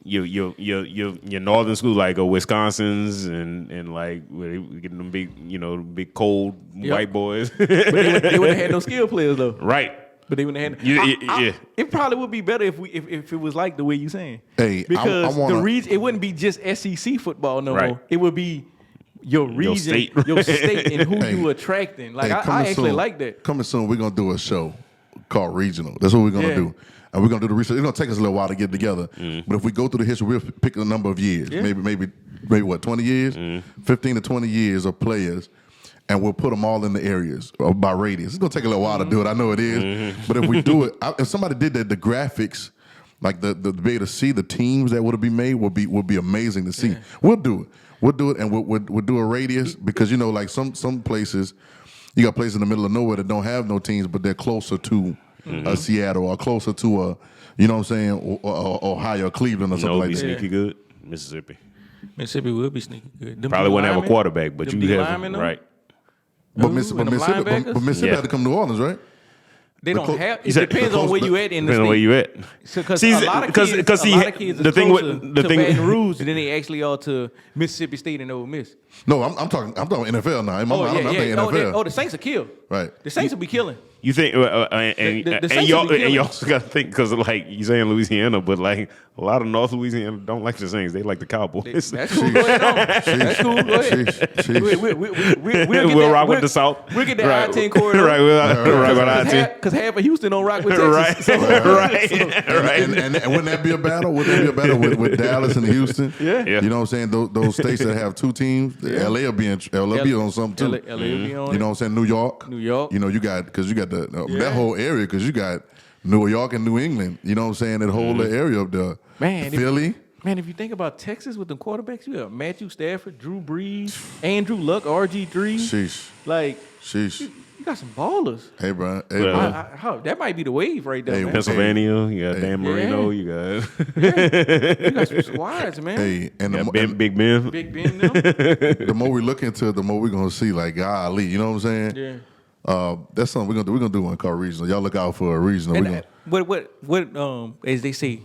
your northern school like Wisconsin's and like where they getting them big cold white boys. But they wouldn't have had no skill players though. Right. But they wouldn't have had. It probably would be better if it was like the way you saying. Hey, because it wouldn't be just SEC football no more. It would be your region, your state, and who you attracting. Like I actually like that. Coming soon, we're gonna do a show called Regional. That's what we're gonna do. And we're gonna do the research. It's gonna take us a little while to get together. But if we go through the history, we'll pick a number of years. Maybe what, 20 years? 15 to 20 years of players. And we'll put them all in the areas by radius. It's gonna take a little while to do it. I know it is. But if we do it, if somebody did that, the graphics, like the be able to see the teams that would be made would be amazing to see. We'll do it, and we'll do a radius because like some places, you got places in the middle of nowhere that don't have no teams, but they're closer to Seattle or closer to you know what I'm saying, or Ohio, or Cleveland, or something like that. Sneaky good, Mississippi. Mississippi would be sneaky good. Probably wouldn't have a quarterback, but you have right. But Mississippi had to come to New Orleans, right? They don't have. It depends on where you at in the state. Where you at? Because a lot of kids are closer to Baton Rouge than they actually are to Mississippi State and Ole Miss. No, I'm talking NFL now. I'm thinking NFL. The Saints are killed. Right. The Saints will be killing. You think, and you also got to think because like you saying Louisiana, but like a lot of North Louisiana don't like the Saints. They like the Cowboys. That's cool. Go ahead on. That's cool. Go ahead. We'll rock with the South. We'll get the I-10 corridor. Right. We'll rock with I-10. Because half of Houston don't rock with Texas. Right. And wouldn't that be a battle? Wouldn't that be a battle with Dallas and Houston? Yeah. You know what I'm saying? Those states that have two teams, LA will be on something too. LA will be on. You know what I'm saying? New York. You know, you got that whole area because you got New York and New England. You know what I'm saying? That whole area up there. Man, Philly. If you think about Texas with the quarterbacks, you have Matthew Stafford, Drew Brees, Andrew Luck, RG3. Sheesh. Like, sheesh. You got some ballers. Hey, bro. That might be the wave right there, man. Pennsylvania, you got Dan Marino, you got... You got some squads, man. Hey, and Big Ben. Big Ben, them. The more we look into it, the more we're going to see, like, golly, you know what I'm saying? Yeah. That's something we're gonna do. We're gonna do one called regional. Y'all look out for a regional. What as they say,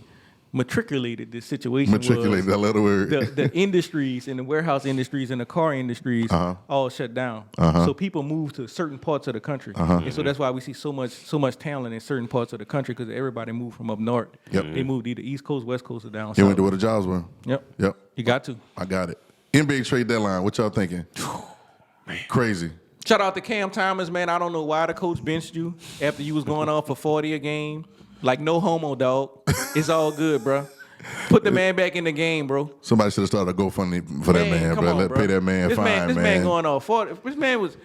matriculated this situation. Matriculated, that little word. The industries and the warehouse industries and the car industries all shut down. So people move to certain parts of the country, and so that's why we see so much talent in certain parts of the country because everybody moved from up north. They moved either East Coast, West Coast, or down south. You went to where the jobs were. Yep. You got to. I got it. NBA trade deadline. What y'all thinking? Man. Crazy. Shout out to Cam Thomas, man. I don't know why the coach benched you after you was going off for 40 a game. Like, no homo, dog. It's all good, bro. Put the man back in the game, bro. Somebody should have started a GoFundMe for that man, bro. Let's pay that man fine, man. This man going off 40. This man was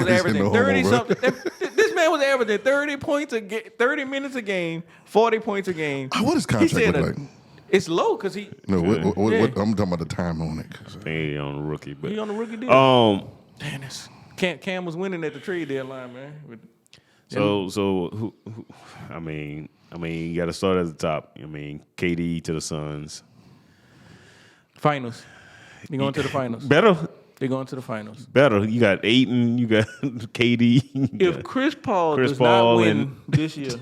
averaging 30 something. This man was averaging 30 points 30 minutes a game, 40 points a game. What does contract look like? It's low because he. No, what, I'm talking about the time on it. He on the rookie, but he on the rookie deal. Damn this. Cam was winning at the trade deadline, man. So who? I mean, you got to start at the top. I mean, KD to the Suns. Finals. They going to the finals. Better. They going to the finals. Better. You got Ayton. You got KD. If Chris Paul does not win this year,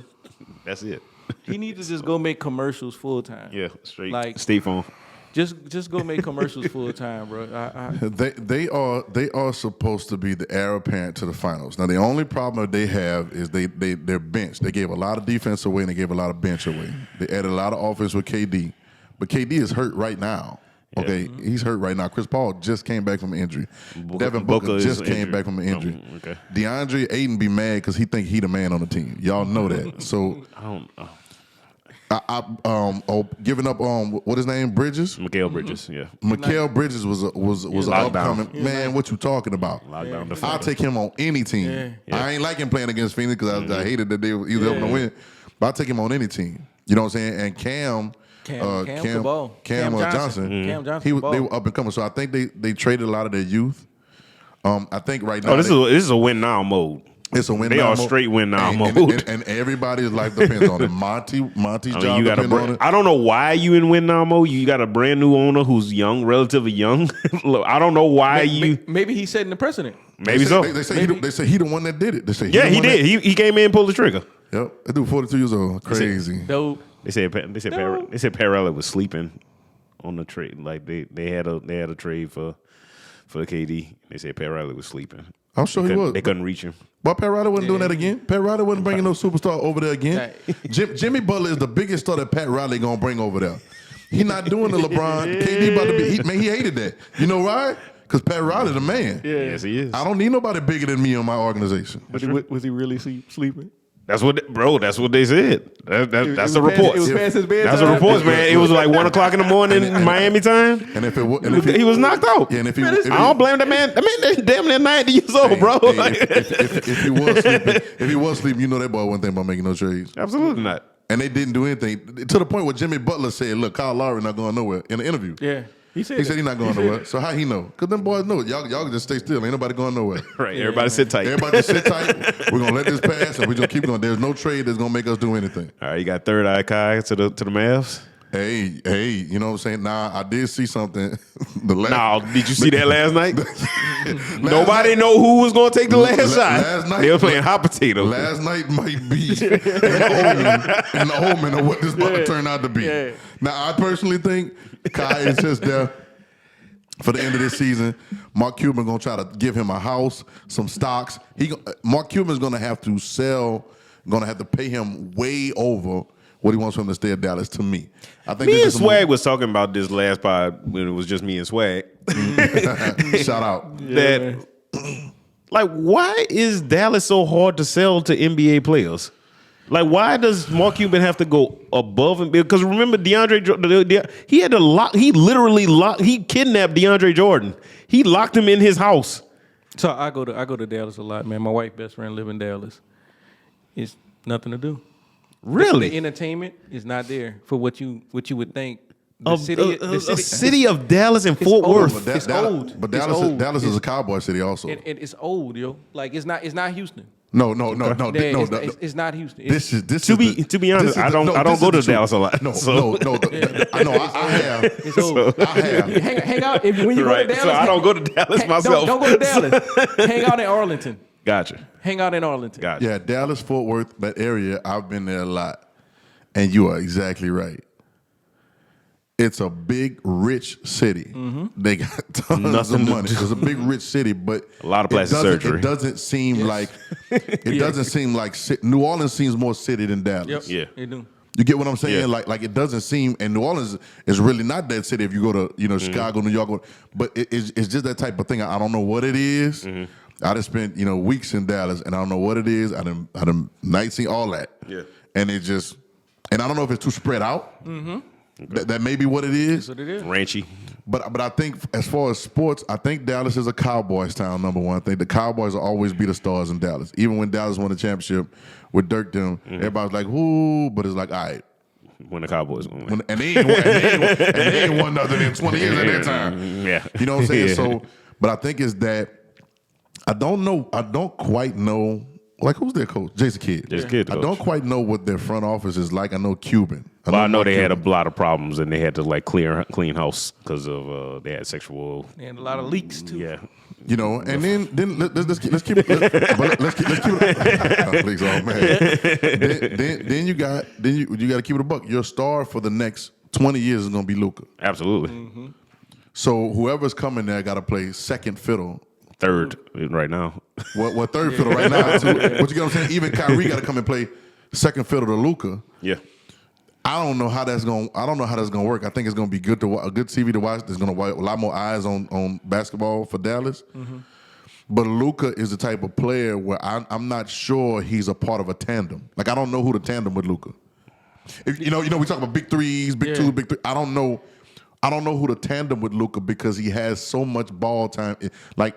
that's it. He needs to just go make commercials full time. Yeah, straight. Like State Farm. Just go make commercials full time, bro. They are supposed to be the heir apparent to the finals. Now the only problem that they have is their bench. They gave a lot of defense away and they gave a lot of bench away. They added a lot of offense with KD, but KD is hurt right now. Okay, he's hurt right now. Chris Paul just came back from an injury. Devin Booker just came back from an injury. DeAndre Ayton be mad because he think he the man on the team. Y'all know that. So I don't know. Giving up what his name? Bridges? Mikal Bridges, yeah. Mikal Bridges was an upcoming man. What you talking about? I'll take him on any team. Yeah. I ain't like him playing against Phoenix because I hated that they were either up to win. But I'll take him on any team. You know what I'm saying? And Cam Johnson. They were up and coming. So I think they traded a lot of their youth. I think right now this is a win now mode. It's a win. They now all mode. straight win now and, mode. And everybody's life depends on it. Monty's job depends on it. I don't know why you in win now mode. You got a brand new owner who's young, relatively young. I don't know why Maybe he's setting the precedent. Maybe so. They say he the one that did it. They say He did. He came in and pulled the trigger. Yep. That dude 42 years old. Crazy. Dope. They said Parrella was sleeping on the trade. Like they had a trade for KD. They said Parrella was sleeping. I'm sure he was. They couldn't reach him. But Pat Riley wasn't doing that again. Pat Riley wasn't bringing no superstar over there again. Jimmy Butler is the biggest star that Pat Riley gonna bring over there. He not doing the LeBron. KD about to be. He hated that. You know why? Because Pat Riley the man. Yeah. Yes, he is. I don't need nobody bigger than me on my organization. But was he really sleeping? That's what they said. That's the report. It was past his bedtime. That's the reports, man. It was like 1 o'clock in the morning in Miami time. And if He was knocked out. Yeah, and if he I don't blame that man. That man damn near 90 years old, bro. if he was sleeping, you know that boy wasn't thinking about making no trades. Absolutely not. And they didn't do anything to the point where Jimmy Butler said, "Look, Kyle Lowry not going nowhere." In the interview, Yeah. He said he's not going nowhere. So how he know? Because them boys know it. Y'all can just stay still. Ain't nobody going nowhere. Right. Everybody sit tight. Everybody just sit tight. We're gonna let this pass, and we're gonna keep going. There's no trade that's gonna make us do anything. All right, you got third eye Kai to the Mavs. Hey, you know what I'm saying? Nah, I did see something. Did you see that last night? Nobody know who was going to take the last shot. Last night, they were playing hot potato. Last night might be an omen of what this about to turn out to be. Yeah. Now, I personally think Kai is just there for the end of this season. Mark Cuban going to try to give him a house, some stocks. Mark Cuban's going to have to going to have to pay him way over what he wants for him to stay at Dallas, to me. I think me and Swag was talking about this last pod when it was just me and Swag. Shout out. Like, why is Dallas so hard to sell to NBA players? Like, why does Mark Cuban have to go above him? Because remember, he had to lock. He literally kidnapped DeAndre Jordan. He locked him in his house. So I go to Dallas a lot, man. My wife's best friend live in Dallas. It's nothing to do. Really? The entertainment is not there for what you would think. The city of Dallas and Fort Worth. It's old. But Dallas is a cowboy city also. It's old, yo. Like it's not Houston. No. It's not Houston. To be honest, I don't go to Dallas a lot. No. I have. It's old. I have. Hang out when you go to Dallas. So I don't go to Dallas myself. Don't go to Dallas. Hang out in Arlington. Gotcha. Hang out in Arlington. Gotcha. Yeah, Dallas, Fort Worth, that area, I've been there a lot. And you are exactly right. It's a big, rich city. Mm-hmm. They got tons of money. It's a big, rich city, but a lot of plastic surgery. It doesn't seem like doesn't seem like New Orleans seems more city than Dallas. Yep. Yeah, they do. You get what I'm saying? Yeah. Like it doesn't seem, and New Orleans is really not that city if you go to Chicago, New York, but it's just that type of thing. I don't know what it is. Mm-hmm. I just spent weeks in Dallas, and I don't know what it is. I done night seen all that. Yeah, and it just, and I don't know if it's too spread out. Mm-hmm. That may be what it is. That's what it is. Ranchy. But I think as far as sports, I think Dallas is a Cowboys town, number one. I think the Cowboys will always be the stars in Dallas. Even when Dallas won the championship with Dirk them, everybody's like, "Whoo!" But it's like, all right. When the Cowboys won. And they ain't won nothing in 20 years at that time. Yeah. You know what I'm saying? Yeah. So, but I think it's that I don't quite know. Like, who's their coach? Jason Kidd. Jason Kidd, I don't quite know what their front office is like. I know Cuban. I know they had a lot of problems and they had to clean house because of they had sexual. They had a lot of leaks too. Yeah. And then let's keep it. Let's keep it. Please, oh man. Then you got to keep it a buck. Your star for the next 20 years is gonna be Luka. Absolutely. Mm-hmm. So whoever's coming there got to play second fiddle. Third right now. What third fiddle right now? But you get what I'm saying? Even Kyrie got to come and play second fiddle to Luka. Yeah. I don't know how that's going to work. I think it's going to be a good TV to watch. There's going to be a lot more eyes on basketball for Dallas. Mm-hmm. But Luka is the type of player where I'm not sure he's a part of a tandem. Like, I don't know who the tandem with Luka. We talk about big threes, big twos, big three. I don't know who the tandem with Luka because he has so much ball time.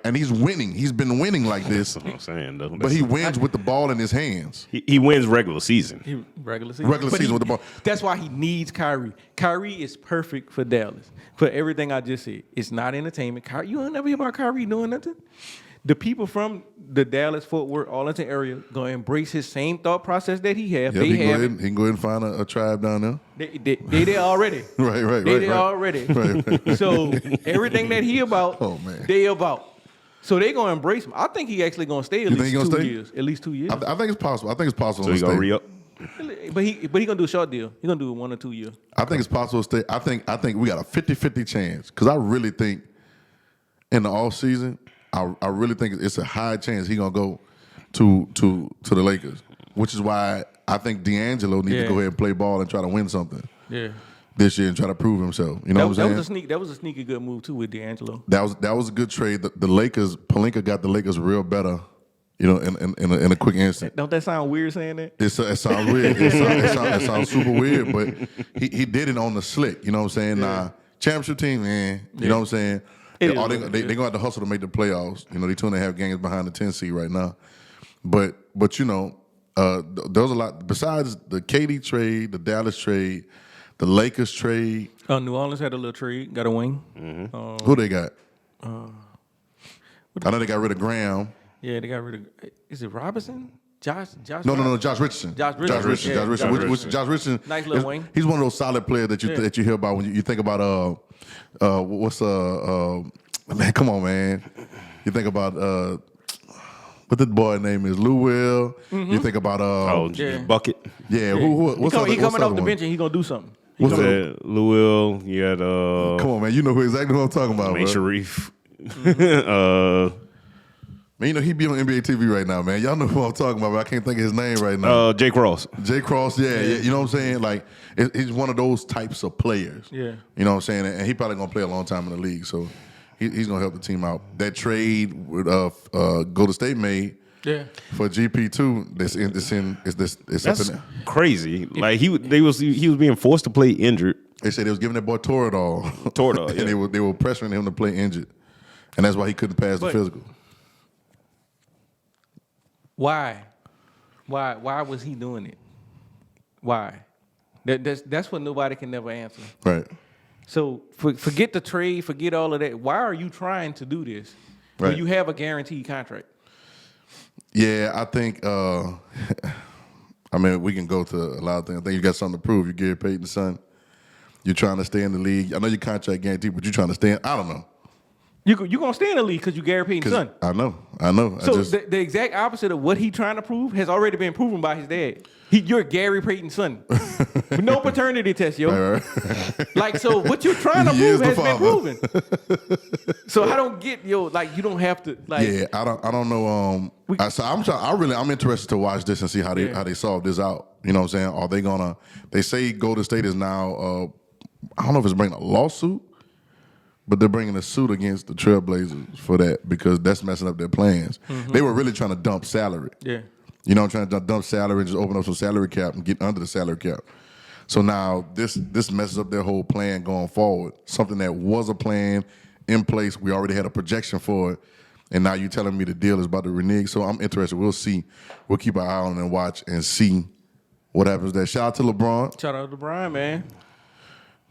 And he's winning. He's been winning like this. That's what I'm saying, though. But he wins with the ball in his hands. He wins regular season. Regular season With the ball. That's why he needs Kyrie. Kyrie is perfect for Dallas. For everything I just said. It's not entertainment. You don't ever hear about Kyrie doing nothing. the people from the Dallas, Fort Worth, Arlington area gonna embrace his same thought process that he have. Yep, they he have. can go ahead and find a tribe down there. They there already. Right. They there already. Right. So everything that he about, they about. So they gonna embrace him. I think he actually gonna stay at least 2 years. At least 2 years. I think it's possible. So he gonna re-up. But he gonna do a short deal. He gonna do a 1 or 2 year. I think it's possible to stay. I think we got a 50-50 chance because I really think in the off season, I really think it's a high chance he gonna go to the Lakers, which is why I think D'Angelo needs to go ahead and play ball and try to win something. Yeah. This year and try to prove himself. You know what I'm saying? That was a sneaky good move too with D'Angelo. That was a good trade. The Lakers, Pelinka got the Lakers real better. You know, in a quick instant. Don't that sound weird saying that? It sounds weird. It sounds super weird, but he did it on the slick. You know what I'm saying? Nah, championship team, man. You know what I'm saying? They gonna have to hustle to make the playoffs. You know, they 2.5 games behind the 10 seed right now. But you know, there's a lot besides the KD trade, the Dallas trade, the Lakers trade. New Orleans had a little trade, got a wing. Mm-hmm. Who they got? I know they got rid of Graham. Yeah, they got rid of. Is it Robinson? Josh? No, Josh Richardson. Josh Richardson. Nice little wing. He's one of those solid players that you hear about when you think about man, come on, man. You think about what the boy name is, Lou Will. Mm-hmm. You think about Bucket. Yeah, what's he coming off the bench and he gonna do something. What's that? Lou Will. You had come on, man. You know who exactly what I'm talking about, May Sharif. Man, you know, he be on NBA TV right now, man. Y'all know who I'm talking about, but I can't think of his name right now. Jay Cross. Jay Cross, yeah. You know what I'm saying? Like, he's one of those types of players. Yeah. You know what I'm saying? And he probably going to play a long time in the league, so he's going to help the team out. That trade with Golden State made for GP2, That's crazy. Like, he was being forced to play injured. They said they was giving that boy Toradol. Toradol, yeah. And they were pressuring him to play injured. And that's why he couldn't pass the physical. Why was he doing it? Why? That's what nobody can never answer. Right. So forget the trade, forget all of that. Why are you trying to do this when you have a guaranteed contract? Yeah, I think. I mean, we can go to a lot of things. I think you got something to prove. You're Gary Payton's son. You're trying to stay in the league. I know your contract guaranteed, but you're trying to stay in. I don't know. You gonna stay in the league because you Gary Payton's son. I know. So the exact opposite of what he trying to prove has already been proven by his dad. You're Gary Payton's son. No paternity test, yo. Right. Like, so what you're trying to prove has been proven. So I don't get, like, you don't have to, like. Yeah, I don't know. I'm interested to watch this and see how they solve this out. You know what I'm saying? Are they gonna? They say Golden State is now. I don't know if it's bringing a lawsuit. But they're bringing a suit against the Trailblazers for that because that's messing up their plans. Mm-hmm. They were really trying to dump salary. Yeah. You know, trying to dump salary and just open up some salary cap and get under the salary cap. So now this messes up their whole plan going forward. Something that was a plan in place. We already had a projection for it. And now you're telling me the deal is about to renege. So I'm interested. We'll see. We'll keep our eye on it and watch and see what happens there. Shout out to LeBron. Shout out to LeBron, man.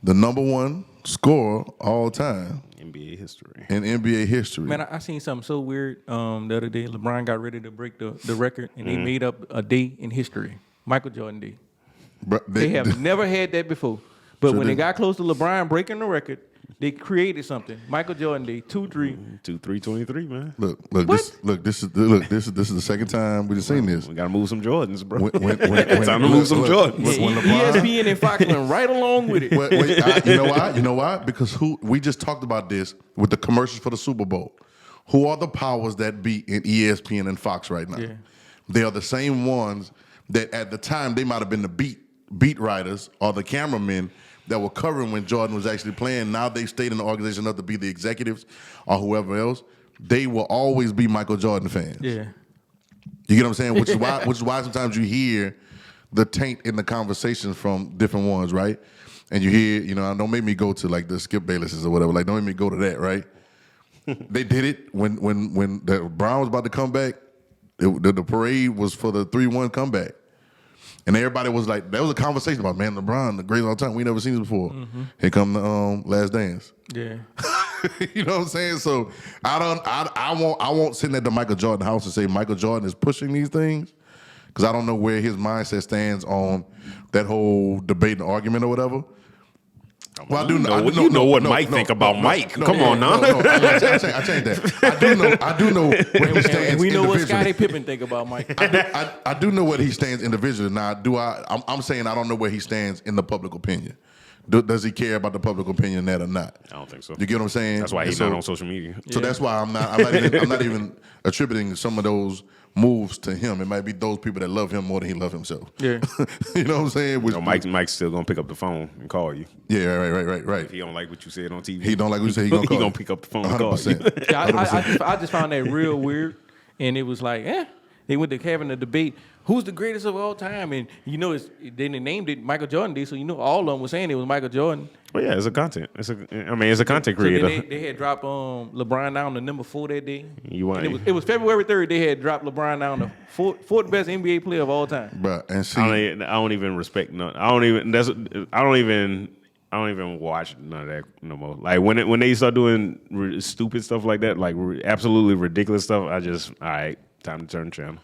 The number one scorer all time. NBA history. In NBA history. Man, I seen something so weird the other day. LeBron got ready to break the record, and they made up a day in history. Michael Jordan Day. They have never had that before. But when they got close to LeBron breaking the record, they created something. Michael Jordan Day, 2-3. 2-3-23, man. This is the second time we've seen this. We gotta move some Jordans, bro. Time to move some Jordans. ESPN and Fox went right along with it. You know why? Because we just talked about this with the commercials for the Super Bowl. Who are the powers that be in ESPN and Fox right now? Yeah. They are the same ones that at the time they might have been the beat writers or the cameramen that were covering when Jordan was actually playing. Now they stayed in the organization enough to be the executives or whoever else. They will always be Michael Jordan fans. Yeah. You get what I'm saying? Which is why sometimes you hear the taint in the conversations from different ones, right? And you hear, don't make me go to like the Skip Baylesses or whatever. Like, don't make me go to that, right? They did it when the Brown was about to come back. The parade was for the 3-1 comeback. And everybody was like, there was a conversation about, man, LeBron, the greatest of all time. We never seen this before. Mm-hmm. Here come the Last Dance. Yeah. You know what I'm saying? So I won't sit at the Michael Jordan house and say Michael Jordan is pushing these things, because I don't know where his mindset stands on that whole debate and argument or whatever. Well, you know what Mike think about Mike. Come on now. I changed that. I do know where he stands. We know what individually. Scottie Pippen think about Mike. I do know where he stands individually. Now, I'm saying I don't know where he stands in the public opinion. Does he care about the public opinion of that or not? I don't think so. You get what I'm saying? That's why he's not on social media. So that's why I'm not even attributing some of those moves to him. It might be those people that love him more than he loves himself. Yeah. You know what I'm saying? Mike's still gonna pick up the phone and call you. Yeah, right. If he don't like what you said on TV, He don't like what you said. He gonna pick up the phone and call you. 100%. Yeah, I just found that real weird, and it was like, they went to having a debate. Who's the greatest of all time? And they named it Michael Jordan did, so all of them were saying it was Michael Jordan. Well, yeah, it's a content. It's a content creator. So they had dropped LeBron down to number 4 that day. It was February 3rd. They had dropped LeBron down to fourth best NBA player of all time. But and see, I don't even respect none. I don't even watch none of that no more. Like when they start doing stupid stuff like that, like absolutely ridiculous stuff, all right, time to turn the channel.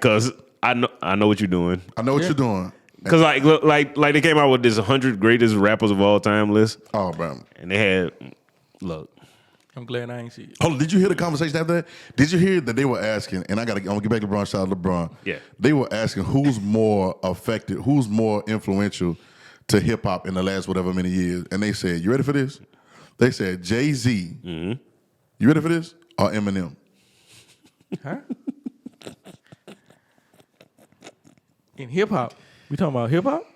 Cause I know what you're doing. I know what you're doing. Cause like they came out with this 100 greatest rappers of all time list. Oh, bro. And they had I'm glad I ain't see it. Hold on, did you hear the conversation after that? Did you hear that they were asking? And I'm gonna get back to LeBron. Shout out to LeBron. Yeah. They were asking who's more effective, who's more influential to hip hop in the last whatever many years. And they said, "You ready for this?" They said Jay-Z. Mm-hmm. You ready for this? Or Eminem? Huh? In hip hop. We talking about hip hop?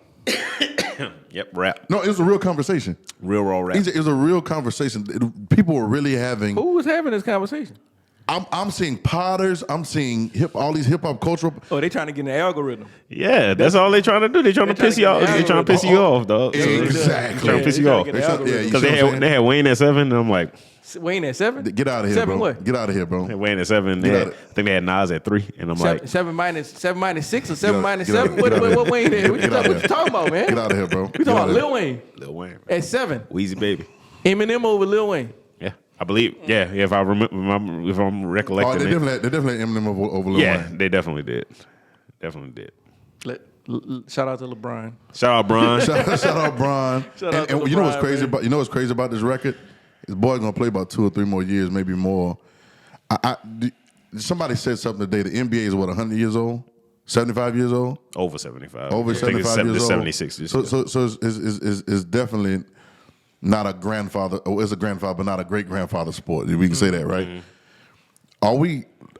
Yep, rap. No, it was a real conversation. Real raw rap. It was a real conversation. People were really having. Who was having this conversation? I'm seeing potters. I'm seeing all these hip hop cultural. Oh, they trying to get in the algorithm. Yeah, that's all they trying to do. They trying to piss you off. They trying to piss you off, dog. Exactly. Trying to piss you off. Because they had Wayne at 7, and I'm like, Wayne at 7? Get out of here, 7 bro. what? Get out of here, bro. Wayne at 7. I think they had Nas at 3, and I'm like, 7 minus 6 or 7 minus 7? What Wayne at? What you talking about, man? Get out of here, bro. We talking about Lil Wayne. Lil Wayne At 7. Weezy Baby. Eminem over Lil Wayne. Yeah, I believe. Yeah, if I remember, if I'm recollecting, they definitely had Eminem over Lil yeah, Wayne. they definitely did. Definitely did. Shout out to LeBron. Shout out Bron. Shout out Bron. And you know what's crazy man. about crazy about this record? His boy's gonna play about 2 or 3 more years, maybe more. Somebody said something today. The NBA is 100 years old, 75 years old, Over 75. over I think 75 years old. 76. So it's definitely not a grandfather. Oh, it's a grandfather, but not a great grandfather sport. We can say that, right? Mm-hmm.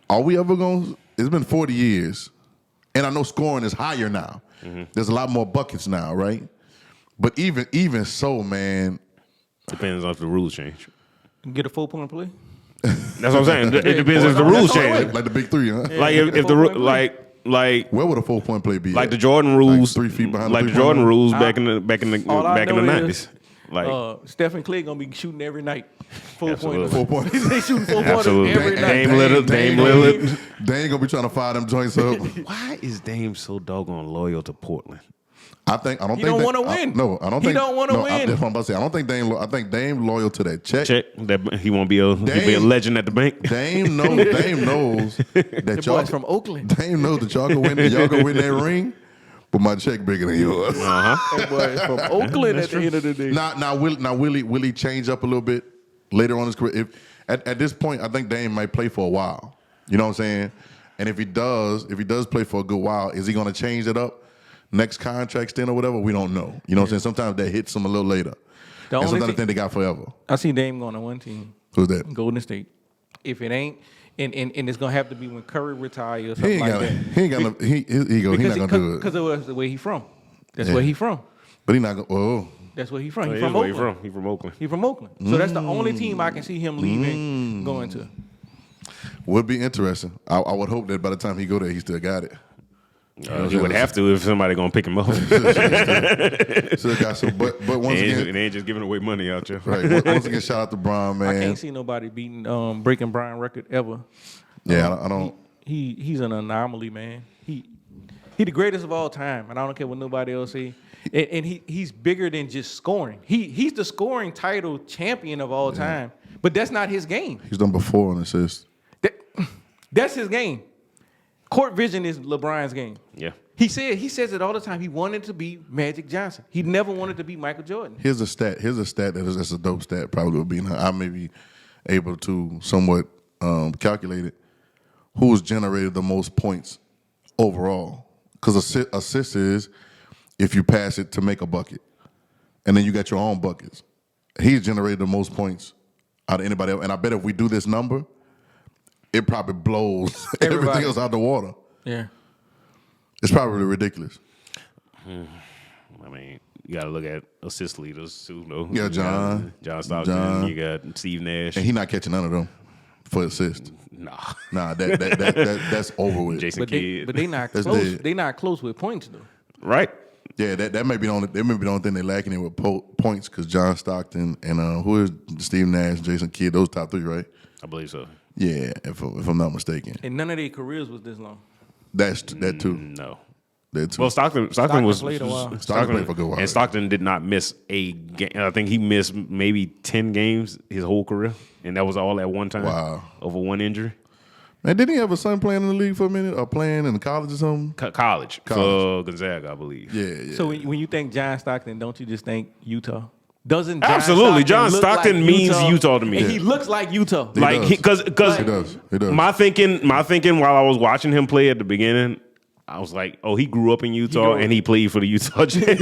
Are we ever going? It's been 40 years, and I know scoring is higher now. Mm-hmm. There's a lot more buckets now, right? But even so, man. Depends on if the rules change. Get a 4-point play? That's what I'm saying. It depends if the rules change. Like the big 3, huh? Like if the like where would a 4-point play be? Like the Jordan rules, like 3 feet behind. Like the Jordan rules back in the 90s. Like Stephen Clay gonna be shooting every night. 4 pointers. 4 pointers. They shooting 4 pointers every night. Dame Lillard. They ain't gonna be trying to fire them joints up. Why is Dame so doggone loyal to Portland? I don't he don't want to win. I don't think he don't want to win. That's what I'm about to say. I don't think Dame. I think Dame loyal to that check. That he won't be a legend at the bank. Dame knows that y'all boys from Oakland. Dame knows that y'all gonna win that ring, but my check bigger than yours. That boy from Oakland at the end of the day. Now will he change up a little bit later on in his career? If at this point, I think Dame might play for a while. You know what I'm saying? And if he does play for a good while, is he gonna change it up? Next contract stint or whatever, we don't know. You know what I'm saying? Sometimes that hits them a little later. And sometimes they got forever. I see Dame going to one team. Who's that? Golden State. If it ain't, and it's gonna have to be when Curry retires or something He ain't got he not gonna do it. Because of where he from. That's where he from. But he not gonna. Oh, that's where he from. He from Oakland. He from Oakland. He from Oakland. So that's the only team I can see him leaving, going to. Would be interesting. I would hope that by the time he go there, he still got it. He would have to if somebody gonna pick him up. Still got some, but once again, they ain't just giving away money out there. Right. Once again, shout out to Bron, man. I can't see nobody breaking Bron record ever. Yeah, I don't. He's an anomaly, man. He the greatest of all time, and I don't care what nobody else say. and he's bigger than just scoring. He's the scoring title champion of all time, but that's not his game. He's done before on assists. That's his game. Court vision is LeBron's game. Yeah. He says it all the time. He wanted to be Magic Johnson. He never wanted to be Michael Jordan. Here's a stat that's a dope stat. Probably would be. I may be able to somewhat calculate it. Who's generated the most points overall? Because assist is if you pass it to make a bucket, and then you got your own buckets. He's generated the most points out of anybody else, and I bet if we do this number, it probably blows everything else out the water. Yeah. It's probably ridiculous. I mean, you got to look at assist leaders too, though. Yeah, John Stockton. You got Steve Nash. And he's not catching none of them for assist. Nah, that's over with. Jason Kidd. But they not close. They not close with points though. Right. Yeah, that may be the only thing they're lacking in with points because John Stockton and who is Steve Nash, Jason Kidd, those top three, right? I believe so. Yeah, if I'm not mistaken. And none of their careers was this long. That too. No. That too. Well, Stockton played a while. Stockton played for a good while. And Stockton did not miss a game. I think he missed maybe 10 games his whole career, and that was all at one time. Wow. Over one injury. Man, didn't he have a son playing in the league for a minute or playing in college or something? College. For Gonzaga, I believe. Yeah. So when you think John Stockton, don't you just think Utah? Doesn't Absolutely. John look Stockton like means Utah to me. And he looks like Utah. He does. He does. My thinking while I was watching him play at the beginning, I was like, oh, he grew up in Utah and he played for the Utah Jazz.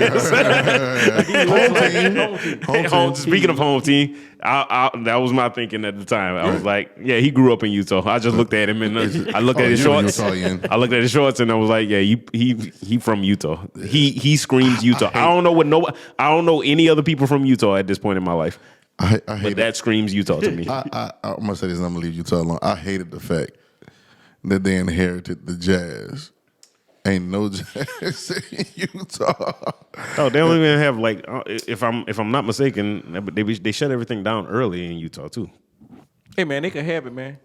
Home team. Speaking of home team, that was my thinking at the time. I was like, yeah, he grew up in Utah. I just looked at him and I looked at his shorts. I looked at his shorts and I was like, yeah, he from Utah. He screams Utah. I don't know any other people from Utah at this point in my life. But that screams Utah to me. I'm gonna say this and I'm gonna leave Utah alone. I hated the fact that they inherited the Jazz. Ain't no Jazz in Utah. Oh, they don't even have if I'm not mistaken, they shut everything down early in Utah too. Hey man, they could have it, man.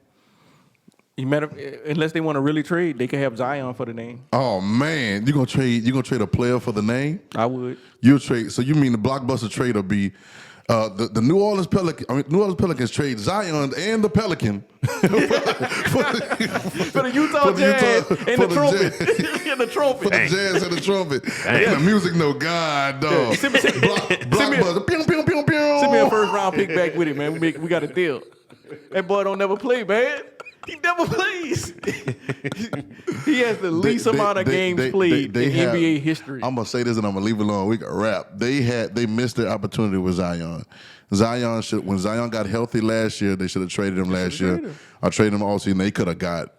Unless they want to really trade, they could have Zion for the name. Oh man, you gonna trade a player for the name? I would. You'll trade. So you mean the blockbuster trade will be the New Orleans Pelicans trade Zion and the Pelican for the Utah Jazz and the trumpet. And the trumpet. For the Jazz and the trumpet. And the music note, God, dog. Blockbuster. Pew, pew, pew, pew. Send me a first round pick back with it, man. We got a deal. That boy don't never play, man. He never plays. He has the least amount of games played in NBA history. I'm gonna say this and I'm gonna leave it alone. We can wrap. They missed their opportunity with Zion. When Zion got healthy last year, they should have traded him last year. I traded him all season. They could have got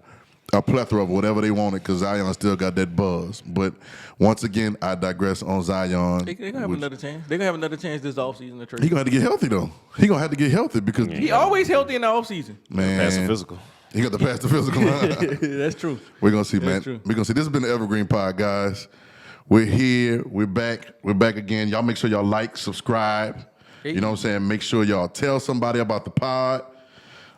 a plethora of whatever they wanted because Zion still got that buzz. But once again, I digress on Zion. They gonna have another chance. They gonna have another chance this offseason to trade. He gonna have to get healthy though. He gonna have to get healthy because he always healthy in the offseason. Man, pass the physical. He got to pass the physical line. That's true. We're gonna see, man. We're gonna see. This has been the Evergreen Pod, guys. We're here. We're back. We're back again. Y'all make sure y'all like, subscribe. Hey. You know what I'm saying? Make sure y'all tell somebody about the pod.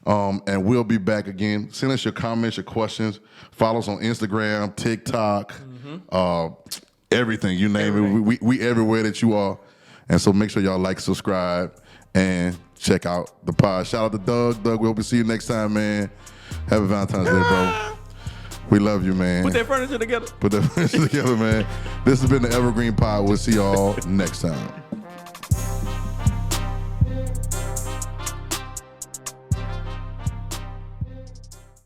And we'll be back again. Send us your comments, your questions. Follow us on Instagram, TikTok, everything. You name it. We everywhere that you are. And so make sure y'all like, subscribe, and check out the pod. Shout out to Doug. Doug, we hope to see you next time, man. Happy Valentine's Day, bro. We love you, man. Put that furniture together. Put that furniture together, man. This has been the Evergreen Pod. We'll see y'all next time.